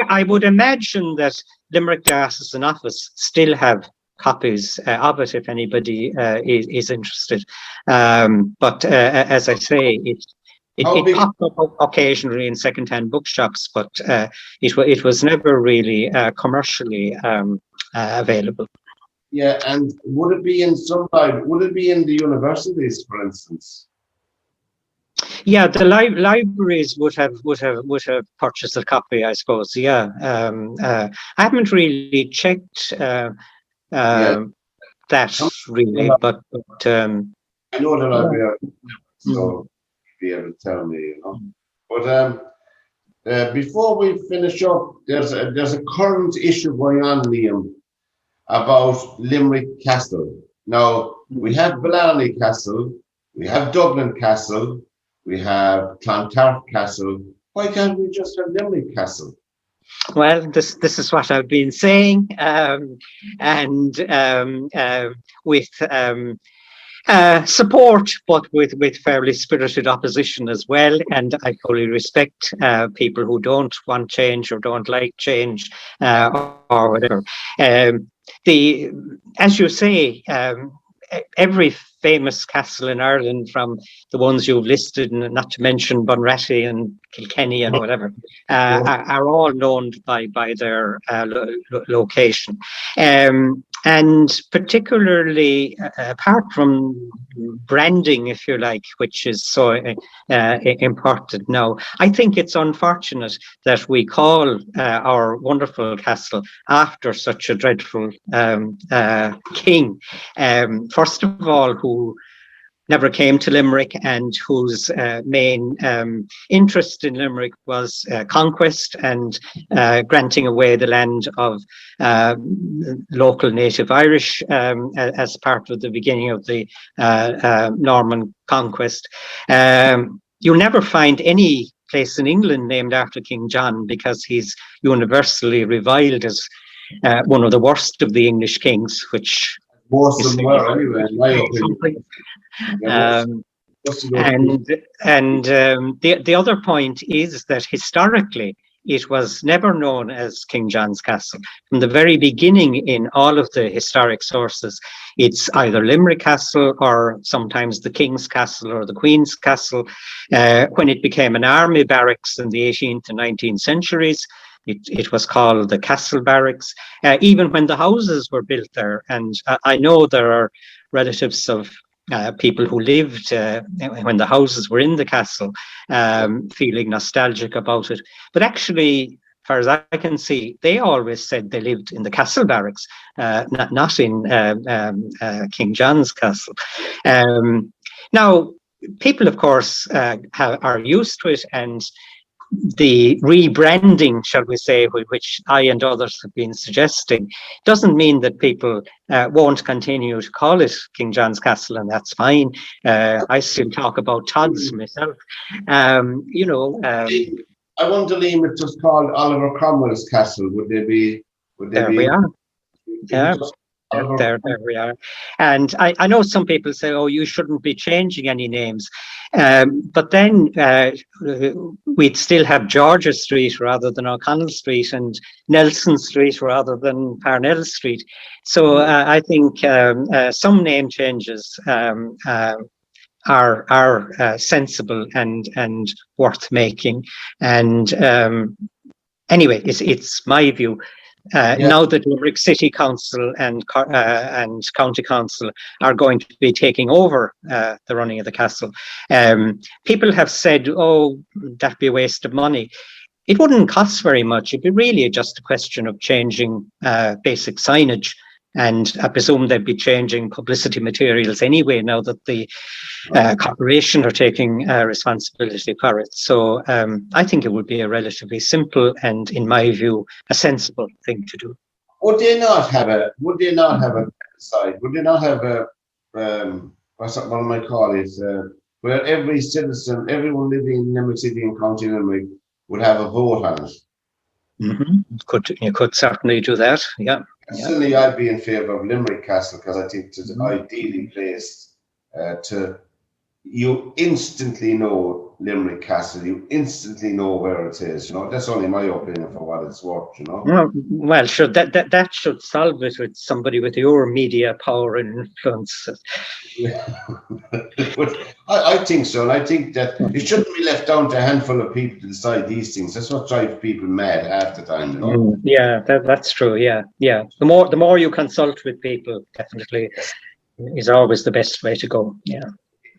I would imagine that Limerick Diocesan Office still have copies of it if anybody is interested. But as I say, it popped up occasionally in second-hand bookshops, but it was never really commercially available. Yeah, and would it be in would it be in the universities, for instance? Yeah, the libraries would have purchased a copy, I suppose. Yeah, I haven't really checked that really, but I know the library, so be able to tell me, But before we finish up, there's a current issue going on, Liam, about Limerick Castle. Now we have Blarney Castle, we have Dublin Castle, we have Clontarf Castle. Why can't we just have Limerick Castle? Well, this is what I've been saying, with support, but with fairly spirited opposition as well. And I fully respect people who don't want change or don't like change or whatever. As you say, every famous castle in Ireland, from the ones you've listed, and not to mention Bunratty and Kilkenny and whatever, are all known by their location. And particularly, apart from branding, if you like, which is so important now, I think it's unfortunate that we call our wonderful castle after such a dreadful king. First of all, who never came to Limerick and whose main interest in Limerick was conquest and granting away the land of local native Irish as part of the beginning of the Norman conquest. You'll never find any place in England named after King John, because he's universally reviled as one of the worst of the English kings, which most of them were anyway, in my opinion. The other point is that historically it was never known as King John's Castle. From the very beginning, in all of the historic sources, it's either Limerick Castle or sometimes the King's Castle or the Queen's Castle. When it became an army barracks in the 18th and 19th centuries, it was called the Castle Barracks, even when the houses were built there. And I know there are relatives of people who lived when the houses were in the castle, feeling nostalgic about it. But actually, as far as I can see, they always said they lived in the Castle Barracks, not in King John's Castle. Now, people, of course, are used to it, and the rebranding, shall we say, which I and others have been suggesting, doesn't mean that people won't continue to call it King John's Castle, and that's fine. I still talk about Todd's myself. I wonder, Liam, it's just called Oliver Cromwell's Castle. Would Would they There be we are. Yeah. or- There we are. And I know some people say, oh, you shouldn't be changing any names. But then we'd still have Georgia Street rather than O'Connell Street, and Nelson Street rather than Parnell Street. So I think some name changes are sensible and worth making. And anyway, it's my view. Now that Limerick City Council and County Council are going to be taking over the running of the castle, people have said, oh, that'd be a waste of money. It wouldn't cost very much. It'd be really just a question of changing basic signage. And I presume they'd be changing publicity materials anyway, now that the corporation are taking responsibility for it. So I think it would be a relatively simple and, in my view, a sensible thing to do. Would they not have a side? Would they not have a what am I call it? Where every citizen, everyone living in Limerick City and County Limerick would have a vote on it? You could certainly do that. Yeah. Certainly, I'd be in favour of Limerick Castle because I think it's ideally placed you instantly know Limerick Castle. You instantly know where it is. You know, that's only my opinion for what it's worth. You know. Well, sure. That should solve it with somebody with your media power and influence. Yeah. But I think so, and I think that it shouldn't be left down to a handful of people to decide these things. That's what drives people mad half the time. You know? Yeah, that's true. Yeah. The more you consult with people, definitely is always the best way to go. Yeah.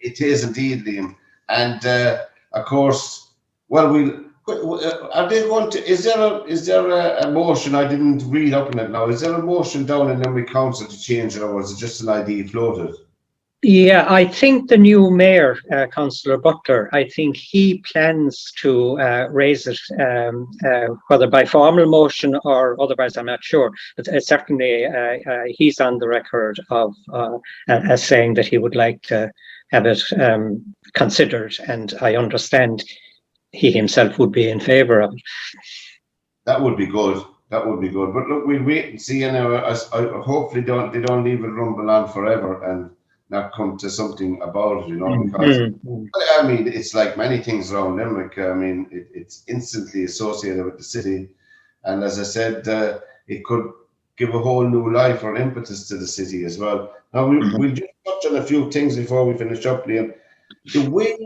It is indeed, Liam. And of course, well, are they going to? Is there a motion? I didn't read up on it now. Is there a motion down in Limerick Council to change it, or is it just an idea floated? Yeah, I think the new mayor, Councillor Butler, I think he plans to raise it, whether by formal motion or otherwise, I'm not sure. But certainly, he's on the record of as saying that he would like to have it considered, and I understand he himself would be in favour of it. That would be good. That would be good. But look, we'll wait and see. And hopefully, they don't leave it rumble on forever and not come to something about it, you know. Because I mean, it's like many things around Limerick. I mean, it's instantly associated with the city, and as I said, it could give a whole new life or impetus to the city as well. Now we'll just touch on a few things before we finish up, Liam. The way,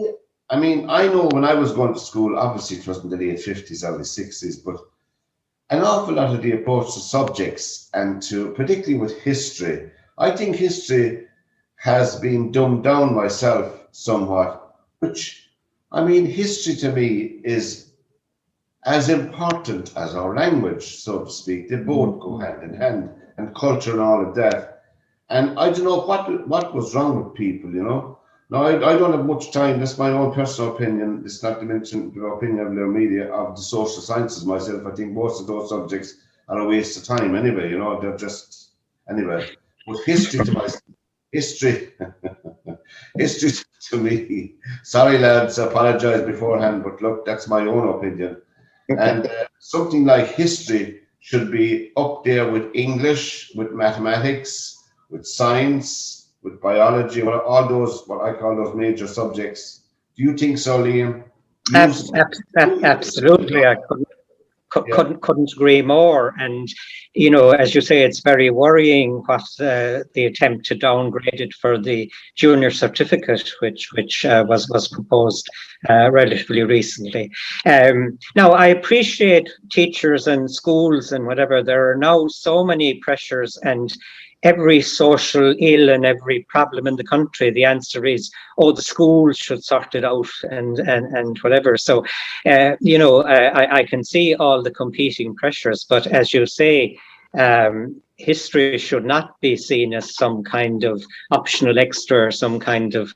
I mean, I know when I was going to school, obviously it wasn't the late 50s, early 60s, but an awful lot of the approach to subjects and to, particularly with history, I think history has been dumbed down myself somewhat, which, I mean, history to me is as important as our language, so to speak. They both go hand in hand, and culture and all of that. And I don't know what was wrong with people, you know. Now, I don't have much time. That's my own personal opinion. It's not to mention the opinion of LiR Media, of the social sciences myself. I think most of those subjects are a waste of time anyway, you know. They're just, anyway. With history to myself, history to me, sorry lads, I apologize beforehand, but look, that's my own opinion. And something like history should be up there with English, with mathematics, with science, with biology, all those, what I call those major subjects. Do you think so, Liam? Absolutely. I couldn't agree more. And, you know, as you say, it's very worrying what the attempt to downgrade it for the junior certificate, which was proposed relatively recently. Now, I appreciate teachers and schools and whatever. There are now so many pressures, and every social ill and every problem in the country, the answer is, oh, the schools should sort it out and whatever. So, you know, I can see all the competing pressures, but as you say, history should not be seen as some kind of optional extra or some kind of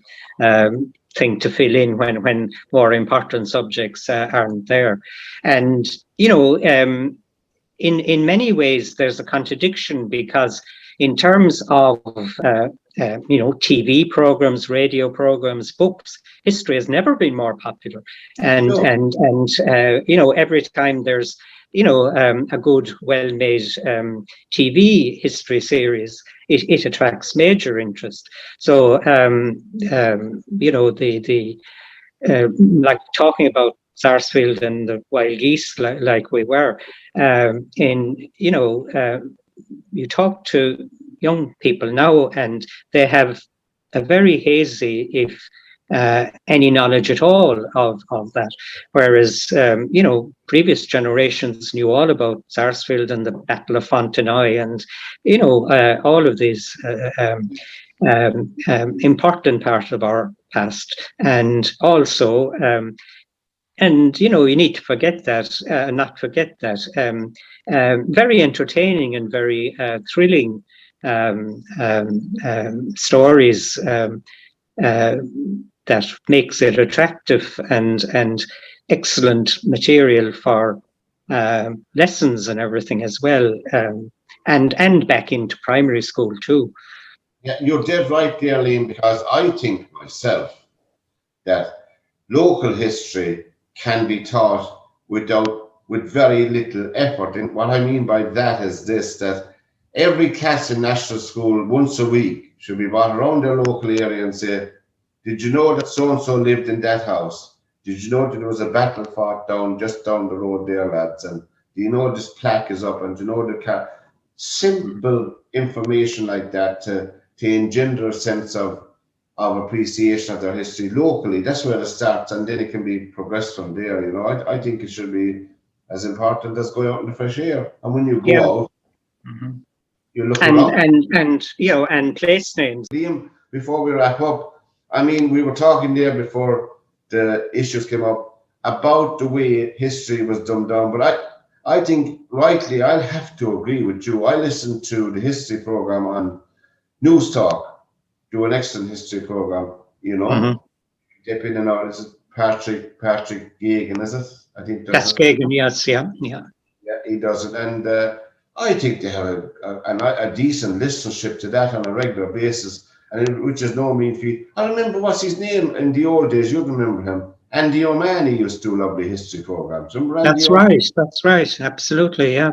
thing to fill in when more important subjects aren't there. And, you know, in many ways, there's a contradiction, because in terms of, you know, TV programs, radio programs, books, history has never been more popular. And you know, every time there's a good, well-made TV history series, it attracts major interest. So, like talking about Sarsfield and the wild geese, like we were, you talk to young people now, and they have a very hazy, if any knowledge at all of that. Whereas, previous generations knew all about Sarsfield and the Battle of Fontenoy and, all of these important part of our past. And also, you need to forget that, not forget that. Very entertaining and very thrilling stories that makes it attractive and excellent material for lessons and everything as well, and back into primary school too. Yeah, you're dead right there, Liam, because I think myself that local history can be taught with very little effort. And what I mean by that is this, that every class in national school once a week should be brought around their local area and say, did you know that so-and-so lived in that house? Did you know that there was a battle fought just down the road there, lads? And do you know this plaque is up? And do you know the simple information like that to engender a sense of appreciation of their history locally. That's where it starts, and then it can be progressed from there. I think it should be as important as going out in the fresh air. And when you go out, you look around. And place names. Liam, before we wrap up, I mean, we were talking there before the issues came up about the way history was dumbed down, but I think rightly, I'll have to agree with you. I listened to the history program on News Talk, do an excellent history program, dip in and out. Is it Patrick Gagan, is it? I think that's Gagan, yes, yeah, he does it, and I think they have a decent listenership to that on a regular basis, and which is no mean feat. I remember what's his name in the old days. You'd remember him. Andy O'Mahony used to do lovely history programs. Remember Andy That's right, absolutely, yeah.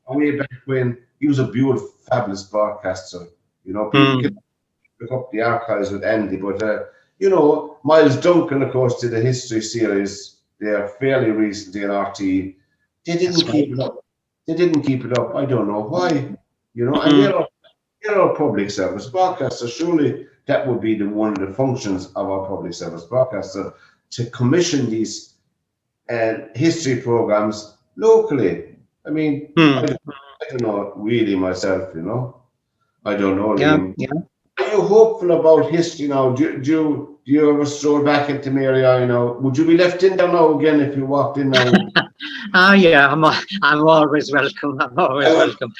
Way back when he was a beautiful, fabulous broadcaster. People can look up the archives with Andy, but Miles Duncan, of course, did a history series there fairly recently in RTE. They didn't keep it up. They didn't keep it up. I don't know why. And they're our public service broadcaster. Surely that would be one of the functions of our public service broadcaster, to commission these history programs locally. I mean, I don't know really myself, I don't know. Yeah. Are you hopeful about history now? Do you ever stroll back into Mary I now? Would you be left in there now again if you walked in now? Yeah, I'm always welcome. I'm always welcome.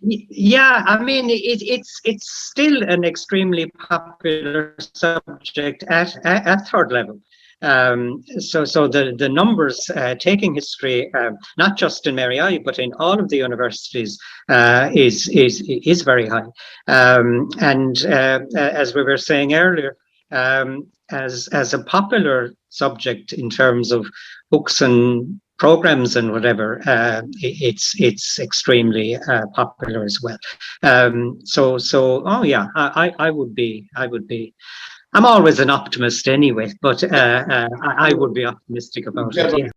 Yeah, I mean, it's still an extremely popular subject at third level. So the numbers taking history, not just in Mary I, but in all of the universities, is very high. And as we were saying earlier, as a popular subject in terms of books and programs and whatever, it's extremely popular as well. I would be. I'm always an optimist anyway, but I would be optimistic about it. Yeah.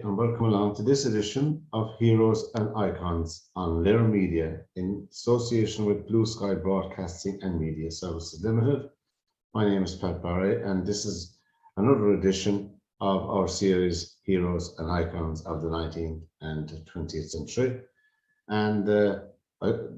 And welcome along to this edition of Heroes and Icons on LiR Media in association with Blue Sky Broadcasting and Media Services Limited. My name is Pat Barry, and this is another edition of our series, Heroes and Icons of the 19th and 20th Century. And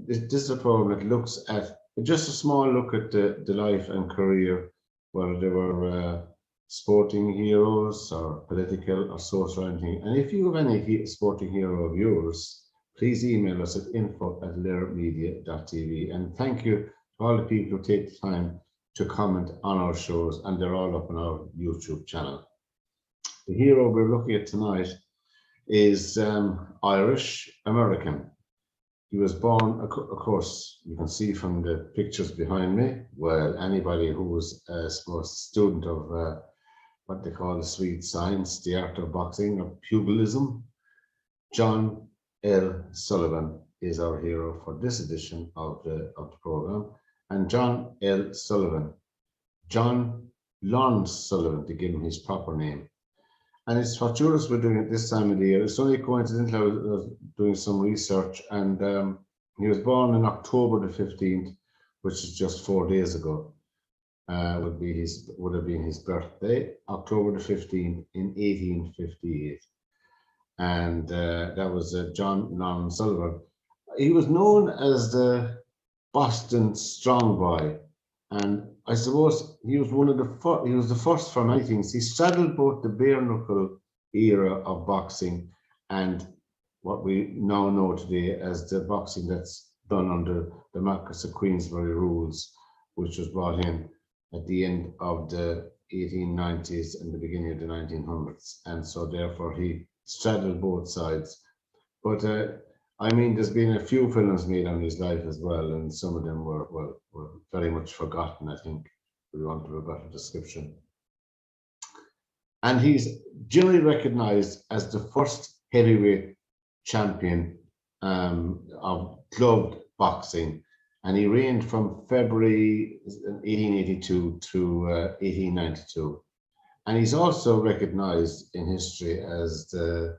this is a program that looks at just a small look at the life and career, whether they were sporting heroes or political or social or anything. And if you have any sporting hero of yours, please email us at info@lirmedia.tv. And thank you to all the people who take the time to comment on our shows, and they're all up on our YouTube channel. The hero we're looking at tonight is Irish American. He was born, of course, you can see from the pictures behind me, well, anybody who was a student of what they call the sweet science, the art of boxing or pugilism, John L. Sullivan is our hero for this edition of the program. And John L. Sullivan, John Lawrence Sullivan, to give him his proper name. And it's fortuitous we're doing it this time of the year. It's only coincidental I was doing some research, and he was born on October the 15th, which is just 4 days ago. Would have been his birthday, October the 15th in 1858. And that was John Lawrence Sullivan. He was known as the Boston Strong Boy, and I suppose he was he was the first for many things. He straddled both the bare knuckle era of boxing and what we now know today as the boxing that's done under the Marquess of Queensberry rules, which was brought in at the end of the 1890s and the beginning of the 1900s. And so therefore he straddled both sides. But I mean, there's been a few films made on his life as well, and some of them were very much forgotten, I think, if we want a better description. And he's generally recognized as the first heavyweight champion of gloved boxing, and he reigned from February 1882 to 1892. And he's also recognized in history as the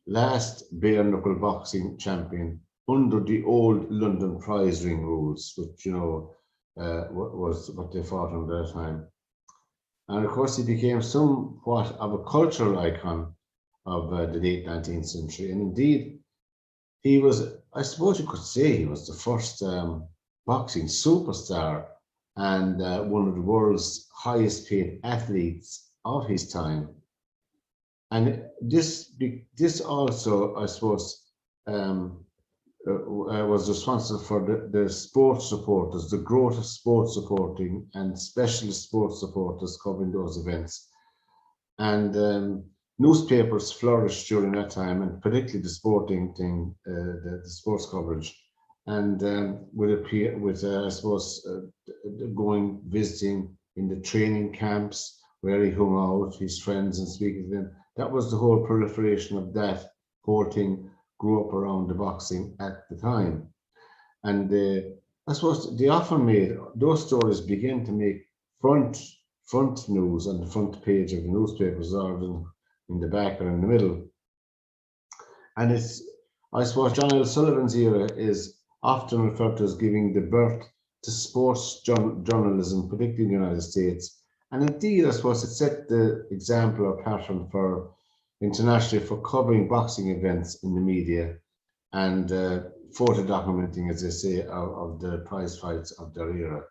last bare knuckle boxing champion under the old London prize ring rules, which, you know, was what they fought on that time. And of course, he became somewhat of a cultural icon of the late 19th century. And indeed, he was, I suppose you could say, he was the first boxing superstar and one of the world's highest paid athletes of his time. And this also, I suppose, was responsible for the sports supporters, the growth of sports supporting and specialist sports supporters covering those events. And newspapers flourished during that time, and particularly the sporting thing, the sports coverage. And I suppose, visiting in the training camps where he hung out, his friends, and speaking to them. That was the whole proliferation of that whole thing grew up around the boxing at the time. And I suppose they often made, those stories began to make front news on the front page of the newspapers rather than in the back or in the middle. And it's, I suppose, John L. Sullivan's era is often referred to as giving the birth to sports journalism, particularly in the United States. And indeed, I suppose it set the example or pattern for internationally for covering boxing events in the media and photo documenting, as they say, of the prize fights of their era.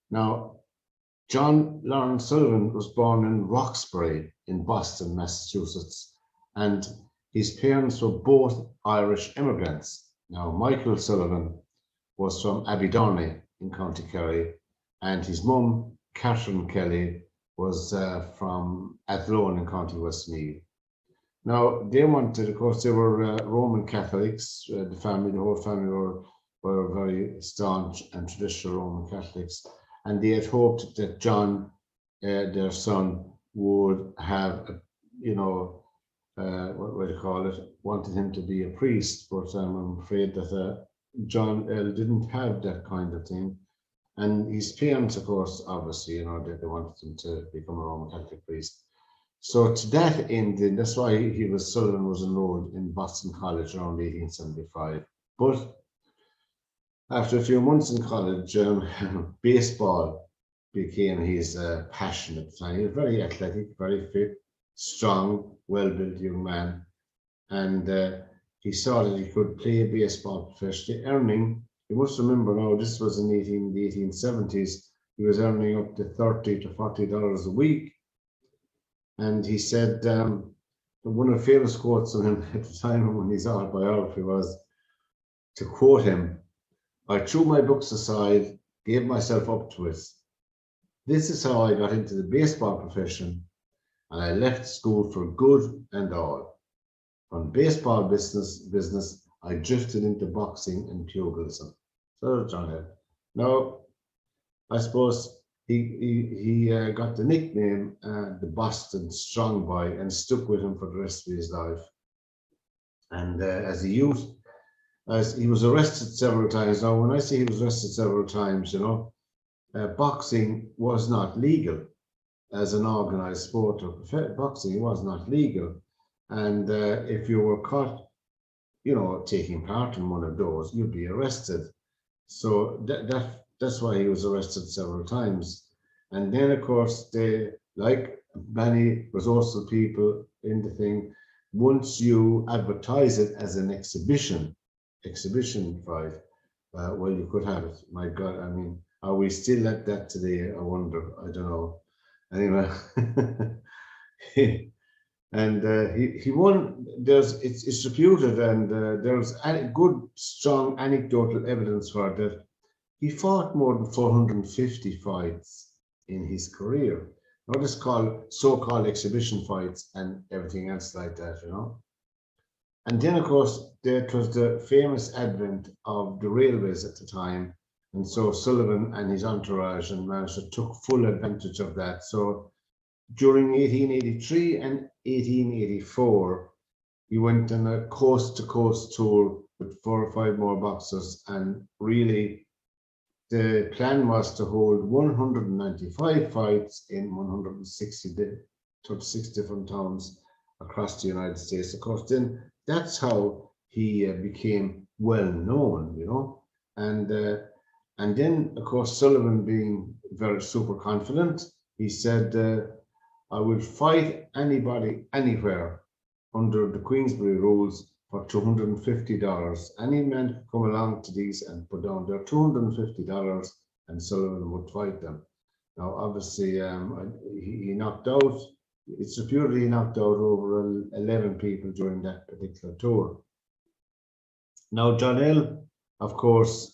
Now, John Lawrence Sullivan was born in Roxbury in Boston, Massachusetts, and his parents were both Irish immigrants. Now, Michael Sullivan was from Abbeydoney in County Kerry, and his mum, Catherine Kelly, was from Athlone in County Westmeath. Now, they wanted, of course, they were Roman Catholics. The whole family were very staunch and traditional Roman Catholics. And they had hoped that John, their son, would have, what do you call it, wanted him to be a priest. But I'm afraid that John didn't have that kind of thing. And his parents, of course, obviously, they wanted him to become a Roman Catholic priest. So to that end, that's why Sullivan was enrolled in Boston College around 1875. But after a few months in college, baseball became his passion at the time. He was very athletic, very fit, strong, well-built young man, and he saw that he could play baseball professionally, earning. You must remember now, this was in the 1870s. He was earning up to $30 to $40 a week, and he said one of the famous quotes of him at the time when his autobiography was, to quote him, "I threw my books aside, gave myself up to it. This is how I got into the baseball profession, and I left school for good and all. From baseball business, I drifted into boxing and pugilism." So John Hill. Now, I suppose he got the nickname the Boston Strong Boy, and stuck with him for the rest of his life. And as a youth, as he was arrested several times. Now, when I say he was arrested several times, boxing was not legal as an organized sport. Boxing was not legal, and if you were caught, taking part in one of those, you'd be arrested. So that's why he was arrested several times. And then, of course, they, like many resourceful people in the thing, once you advertise it as an exhibition fight, well, you could have it. My God, I mean, are we still at that today? I wonder. I don't know. Anyway, and he won. It's reputed, and there's good, strong anecdotal evidence for it, that he fought more than 450 fights in his career. Not just so-called exhibition fights and everything else like that, And then, of course, there was the famous advent of the railways at the time. And so Sullivan and his entourage and manager took full advantage of that. So during 1883 and 1884, he went on a coast-to-coast tour with 4 or 5 more boxers. And really, the plan was to hold 195 fights in 166 different towns across the United States. Of course, then that's how he became well known, and then, of course, Sullivan, being very super confident, he said, "I will fight anybody anywhere under the Queensberry rules for $250. Any man could come along to these and put down their $250, and Sullivan would fight them." Now, obviously, he knocked out. It's reputed he knocked out over 11 people during that particular tour. Now, John Hill, of course,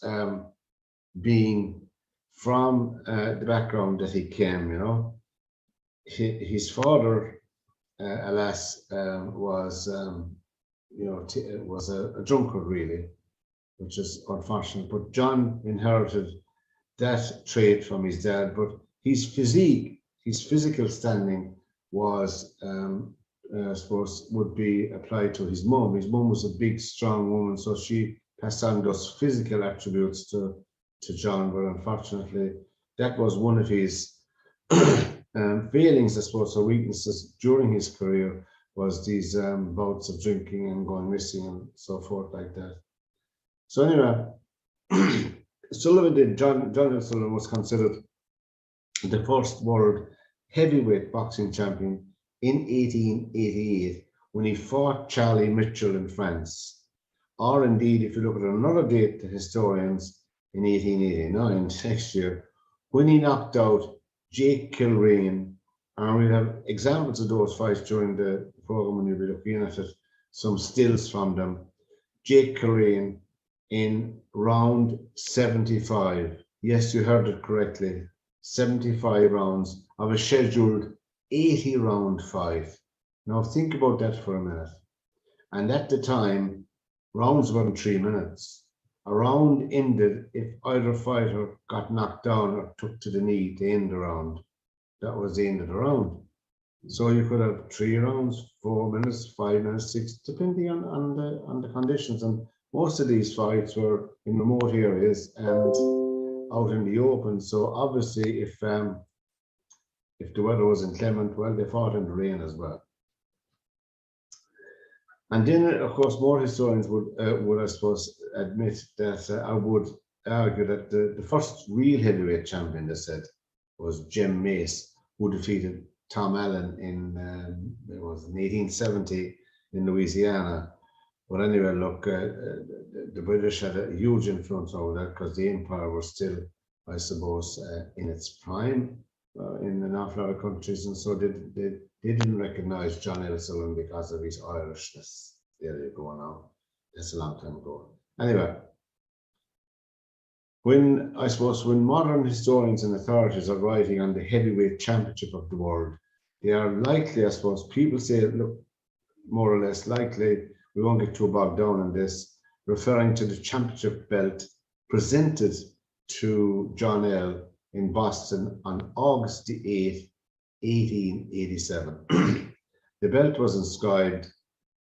being from the background that he came, his father, alas, was a drunkard, really, which is unfortunate. But John inherited that trait from his dad. But his physical standing was, I suppose, would be applied to his mum. His mum was a big, strong woman, so she passed on those physical attributes to John. But unfortunately, that was one of his failings, I suppose, or weaknesses during his career, was these bouts of drinking and going missing and so forth like that. So anyway, John Sullivan was considered the first world heavyweight boxing champion in 1888 when he fought Charlie Mitchell in France. Or indeed, if you look at another date to historians, in 1889, next year, when he knocked out Jake Kilrain. And we'll have examples of those fights during the program when you'll be looking at it, some stills from them. Jake Kilrain in round 75. Yes, you heard it correctly. 75 rounds of a scheduled 80-round fight. Now think about that for a minute. And at the time, rounds weren't 3 minutes. A round ended if either fighter got knocked down or took to the knee to end the round. That was the end of the round. So you could have 3 rounds, 4 minutes, 5 minutes, 6, depending on the conditions. And most of these fights were in remote areas and out in the open. So obviously, if the weather was inclement, well, they fought in the rain as well. And then, of course, more historians would I suppose, admit that I would argue that the first real heavyweight champion, they said, was Jim Mace, who defeated Tom Allen in it was in 1870 in Louisiana. But anyway, look, the British had a huge influence over that because the empire was still, I suppose, in its prime in an awful lot of countries, and so they didn't recognize John L. Sullivan because of his Irishness. There you go now. That's a long time ago. Anyway, when modern historians and authorities are writing on the heavyweight championship of the world, they are likely, I suppose, people say, look, more or less likely, we won't get too bogged down in this, referring to the championship belt presented to John L. in Boston on August the 8th, 1887. The belt was inscribed,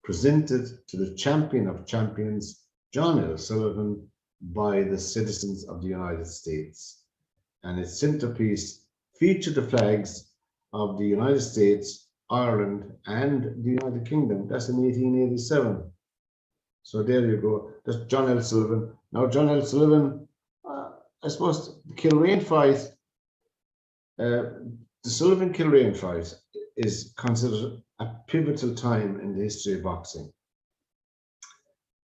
presented to the champion of champions, John L. Sullivan, by the citizens of the United States. And its centerpiece featured the flags of the United States, Ireland, and the United Kingdom. That's in 1887. So there you go. That's John L. Sullivan. Now, John L. Sullivan, I suppose the Kilrain fight, the Sullivan-Kilrain fight is considered a pivotal time in the history of boxing.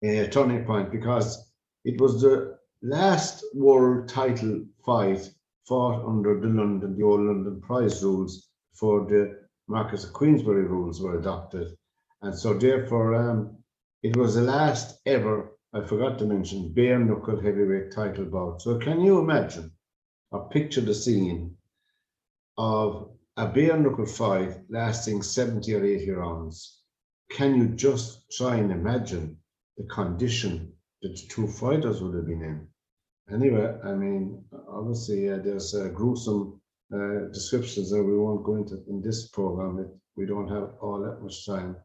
A turning point, because it was the last world title fight fought under the old London Prize rules before the Marquess of Queensberry rules were adopted. And so therefore, it was the last ever, I forgot to mention, bare knuckle heavyweight title bout. So can you imagine or picture the scene of a bare knuckle fight lasting 70 or 80 rounds? Can you just try and imagine the condition that the two fighters would have been in? Anyway, I mean, obviously there's gruesome descriptions that we won't go into in this program. We don't have all that much time.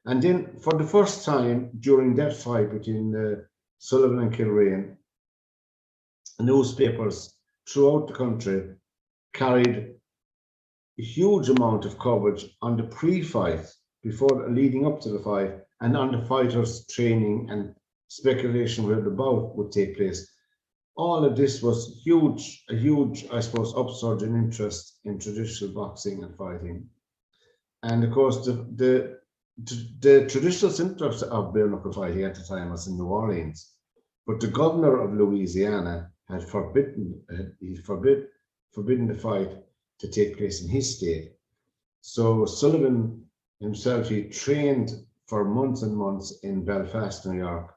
And then for the first time during that fight between Sullivan and Kilrain, newspapers throughout the country carried a huge amount of coverage on the pre-fight, before leading up to the fight, and on the fighters' training and speculation where the bout would take place. All of this was a huge, I suppose, upsurge in interest in traditional boxing and fighting. And of course, the traditional center of bare knuckle fighting at the time was in New Orleans, but the governor of Louisiana had forbidden the fight to take place in his state. So Sullivan himself, he trained for months and months in Belfast, New York,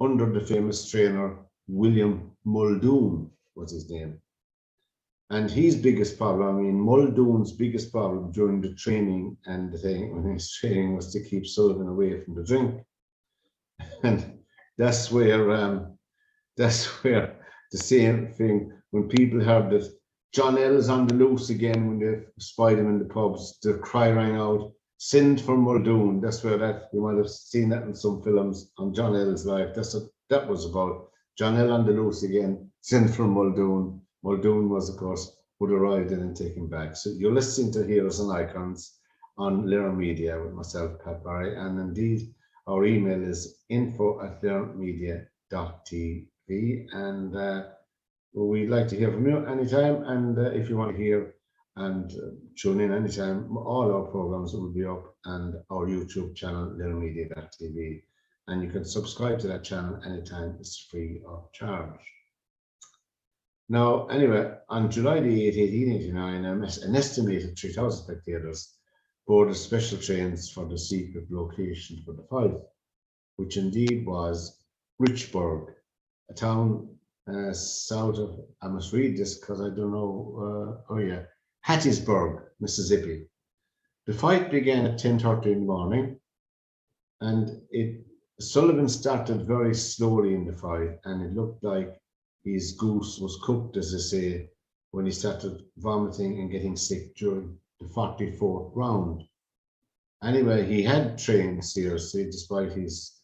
under the famous trainer William Muldoon was his name. And his biggest problem, I mean, Muldoon's biggest problem during the training and the thing, when his training, was to keep Sullivan away from the drink. And that's where the same thing, when people heard that John L. is on the loose again, when they spied him in the pubs, the cry rang out, "Send for Muldoon." That's where you might have seen that in some films on John L.'s life. That's what that was about. John L. on the loose again, send for Muldoon. Muldoon was, of course, would arrive in and take him back. So you're listening to Heroes and Icons on LiR Media with myself, Pat Barry, and indeed our email is info@lirmedia.tv, and we'd like to hear from you anytime. And if you want to hear and tune in anytime, all our programs will be up on our YouTube channel, lirmedia.tv, and you can subscribe to that channel anytime. It's free of charge. Now, anyway, on July the 8th, 1889, an estimated 3,000 spectators boarded special trains for the secret location for the fight, which indeed was Richburg, a town south of, I must read this because I don't know, Hattiesburg, Mississippi. The fight began at 10:30 in the morning, and Sullivan started very slowly in the fight, and it looked like his goose was cooked, as they say, when he started vomiting and getting sick during the 44th round. Anyway, he had trained seriously despite his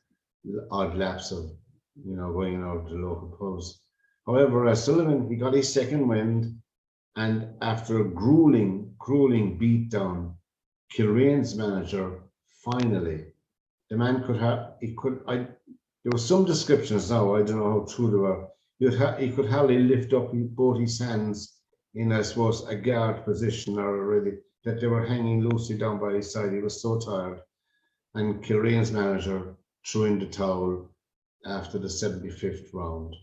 odd lapse of, going out to the local pubs. However, Sullivan, he got his second wind, and after a grueling beatdown, Kilrain's manager finally, the man there were some descriptions now, I don't know how true they were, he could hardly lift up both his hands in, I suppose, a guard position, or really that they were hanging loosely down by his side. He was so tired. And Kilrain's manager threw in the towel after the 75th round.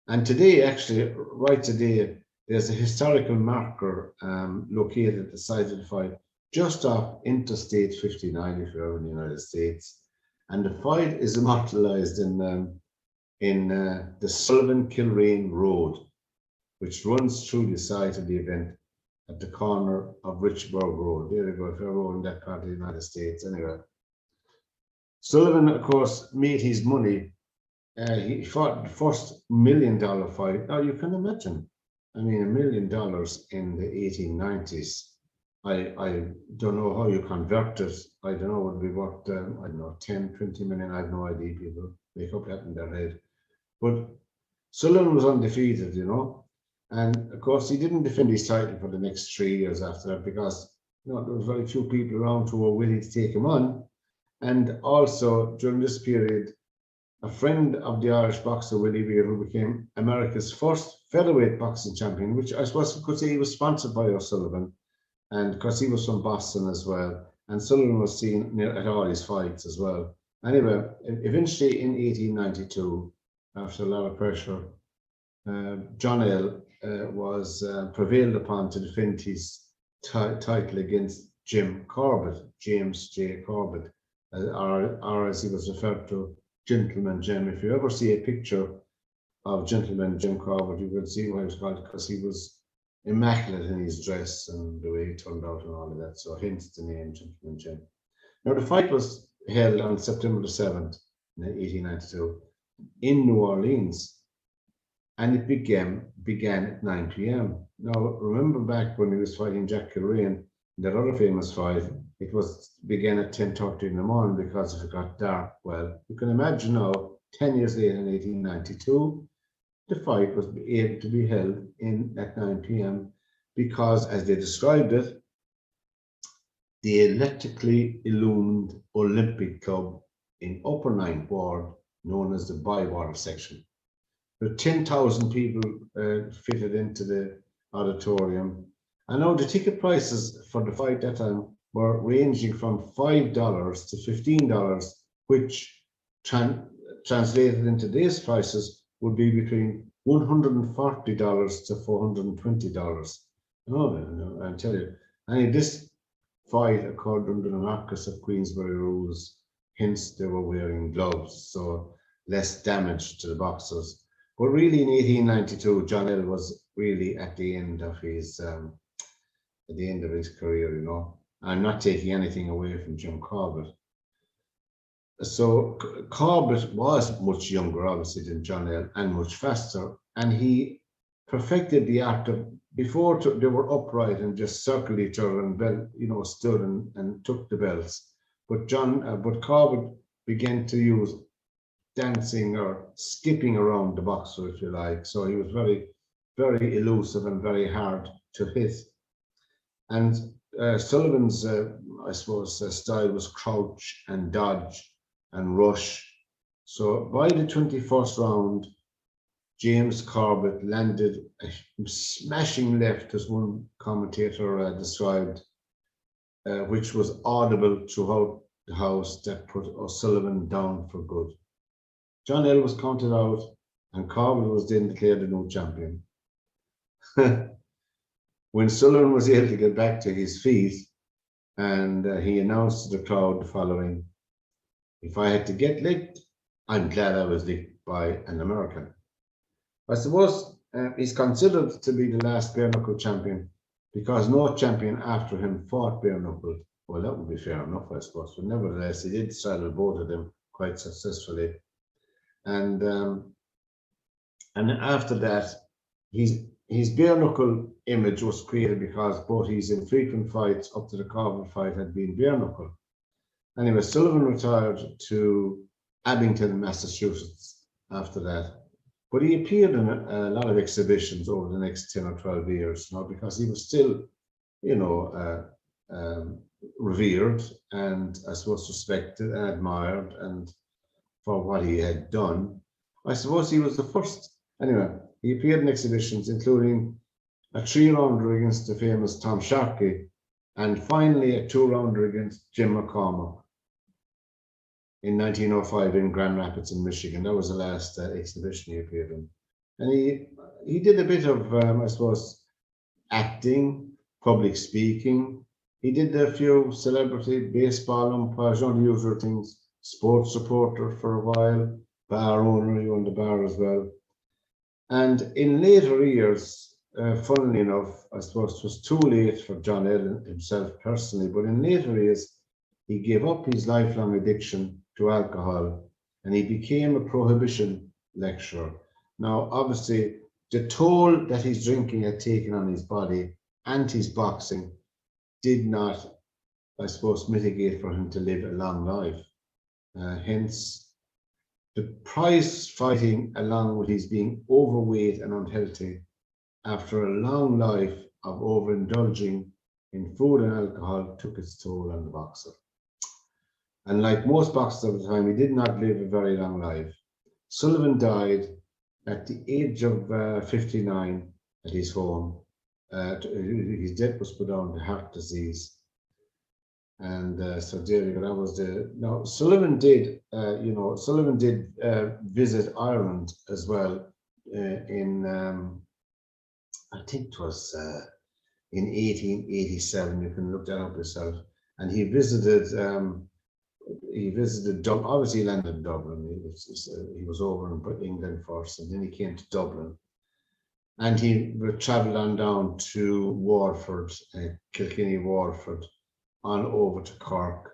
And today, actually, right today, there's a historical marker located at the side of the fight, just off Interstate 59, if you're in the United States. And the fight is immortalized in the Sullivan-Kilrain Road, which runs through the site of the event at the corner of Richburg Road. There you go, if you're in that part of the United States. Anyway, Sullivan, of course, made his money. He fought the first $1 million fight. Now, you can imagine, I mean, $1 million in the 1890s. I don't know how you convert it. I don't know, it would be what, I don't know, 10, 20 million. I have no idea. People make up that in their head. But Sullivan was undefeated, you know. And of course, he didn't defend his title for the next 3 years after that, because there was very few people around who were willing to take him on. And also during this period, a friend of the Irish boxer Willie, who became America's first featherweight boxing champion, which I suppose you could say he was sponsored by O'Sullivan, and because he was from Boston as well, and Sullivan was seen at all his fights as well. Anyway, eventually in 1892, after a lot of pressure, John L. was prevailed upon to defend his title against Jim Corbett, James J. Corbett, or as he was referred to, Gentleman Jim. If you ever see a picture of Gentleman Jim Corbett, you will see why he was called, because he was immaculate in his dress and the way he turned out and all of that. So hence the name Gentleman Jim. Now the fight was held on September the 7th, 1892, in New Orleans, and it began at 9 p.m. Now remember back when he was fighting Jack Kilrain, that other famous fight, it began at 10:30 in the morning because if it got dark. Well, you can imagine now, 10 years later in 1892, the fight was able to be held at 9 p.m. because, as they described it, the electrically illumined Olympic Club in Upper Ninth Ward, known as the Bywater section. There were 10,000 people fitted into the auditorium. I know the ticket prices for the fight that time were ranging from $5 to $15, which translated into today's prices would be between $140 to $420. No, I tell you, this fight occurred under the Marquess of Queensberry rules, hence they were wearing gloves, so less damage to the boxers. But really in 1892, John L. was really at the end of his career, you know. I'm not taking anything away from Jim Corbett. So Corbett was much younger, obviously, than John L. and much faster, and he perfected the art of, before they were upright and just circled each other and stood and took the belts. But Corbett began to use dancing or skipping around the boxer, if you like. So he was very, very elusive and very hard to hit. And Sullivan's, I suppose, style was crouch and dodge and rush. So by the 21st round, James Corbett landed a smashing left, as one commentator described, which was audible throughout the house, that put O'Sullivan down for good. John L. was counted out, and Corbett was then declared the new champion. When Sullivan was able to get back to his feet, and he announced to the crowd the following: "If I had to get licked, I'm glad I was licked by an American." I suppose he's considered to be the last bare knuckle champion because no champion after him fought bare knuckle. Well, that would be fair enough, I suppose, but nevertheless, he did straddle both of them quite successfully. And after that, his bare knuckle image was created because both his infrequent fights up to the Corbett fight had been bare knuckle. Anyway, Sullivan retired to Abington, Massachusetts after that. But he appeared in a lot of exhibitions over the next 10 or 12 years, because he was still, revered and, I suppose, respected and admired, and for what he had done. I suppose he was the first. Anyway, he appeared in exhibitions, including a 3-rounder against the famous Tom Sharkey, and finally a 2-rounder against Jim McCormack in 1905 in Grand Rapids in Michigan. That was the last exhibition he appeared in. And he did a bit of, I suppose, acting, public speaking. He did a few celebrity, baseball umpires, all the usual things, sports reporter for a while, bar owner, he owned the bar as well. And in later years, funnily enough, I suppose it was too late for John L. himself personally, but in later years, he gave up his lifelong addiction to alcohol and he became a prohibition lecturer. Now, obviously, the toll that his drinking had taken on his body and his boxing did not, I suppose, mitigate for him to live a long life. Hence, the prize fighting, along with his being overweight and unhealthy, after a long life of overindulging in food and alcohol, took its toll on the boxer. And like most boxers of the time, he did not live a very long life. Sullivan died at the age of 59 at his home. His death was put down to heart disease. And so there you go, that was the, now Sullivan did, Sullivan did visit Ireland as well in, I think it was in 1887, you can look that up yourself. And he visited obviously he landed in Dublin. He was over in England first, and then he came to Dublin. And he travelled on down to Waterford, Kilkenny, Waterford, on over to Cork.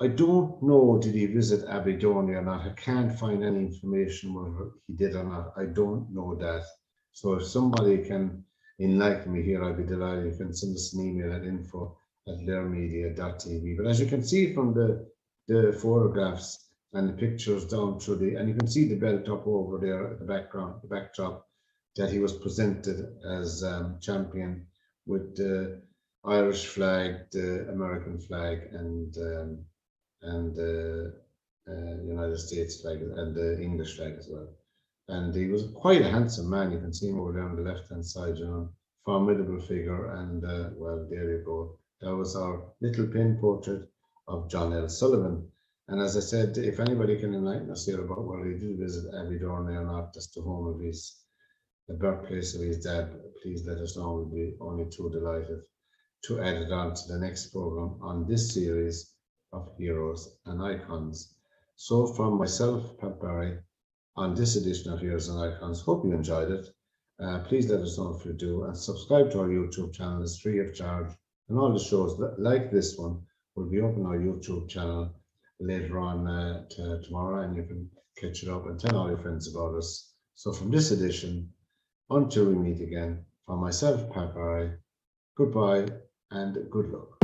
I don't know, did he visit Aberdeen or not? I can't find any information whether he did or not. I don't know that. So if somebody can enlighten me here, I'd be delighted. You can send us an email at info@lirmedia.tv. But as you can see from the photographs and the pictures down through and you can see the belt up over there at the backdrop, that he was presented as champion with the Irish flag, the American flag, and the United States flag, and the English flag as well. And he was quite a handsome man. You can see him over there on the left-hand side, formidable figure. And well, there you go. That was our little pen portrait of John L. Sullivan. And as I said, if anybody can enlighten us here about whether he did visit Aberdeen or not, that's the home of the birthplace of his dad, please let us know. We'll be only too delighted to add it on to the next program on this series of heroes and icons. So from myself, Pat Barry, on this edition of Heroes and Icons, hope you enjoyed it. Please let us know if you do, and subscribe to our YouTube channel. It's free of charge, and all the shows like this one will be up on our YouTube channel later on tomorrow, and you can catch it up and tell all your friends about us. So from this edition, until we meet again, from myself, Pat Barry, goodbye and good luck.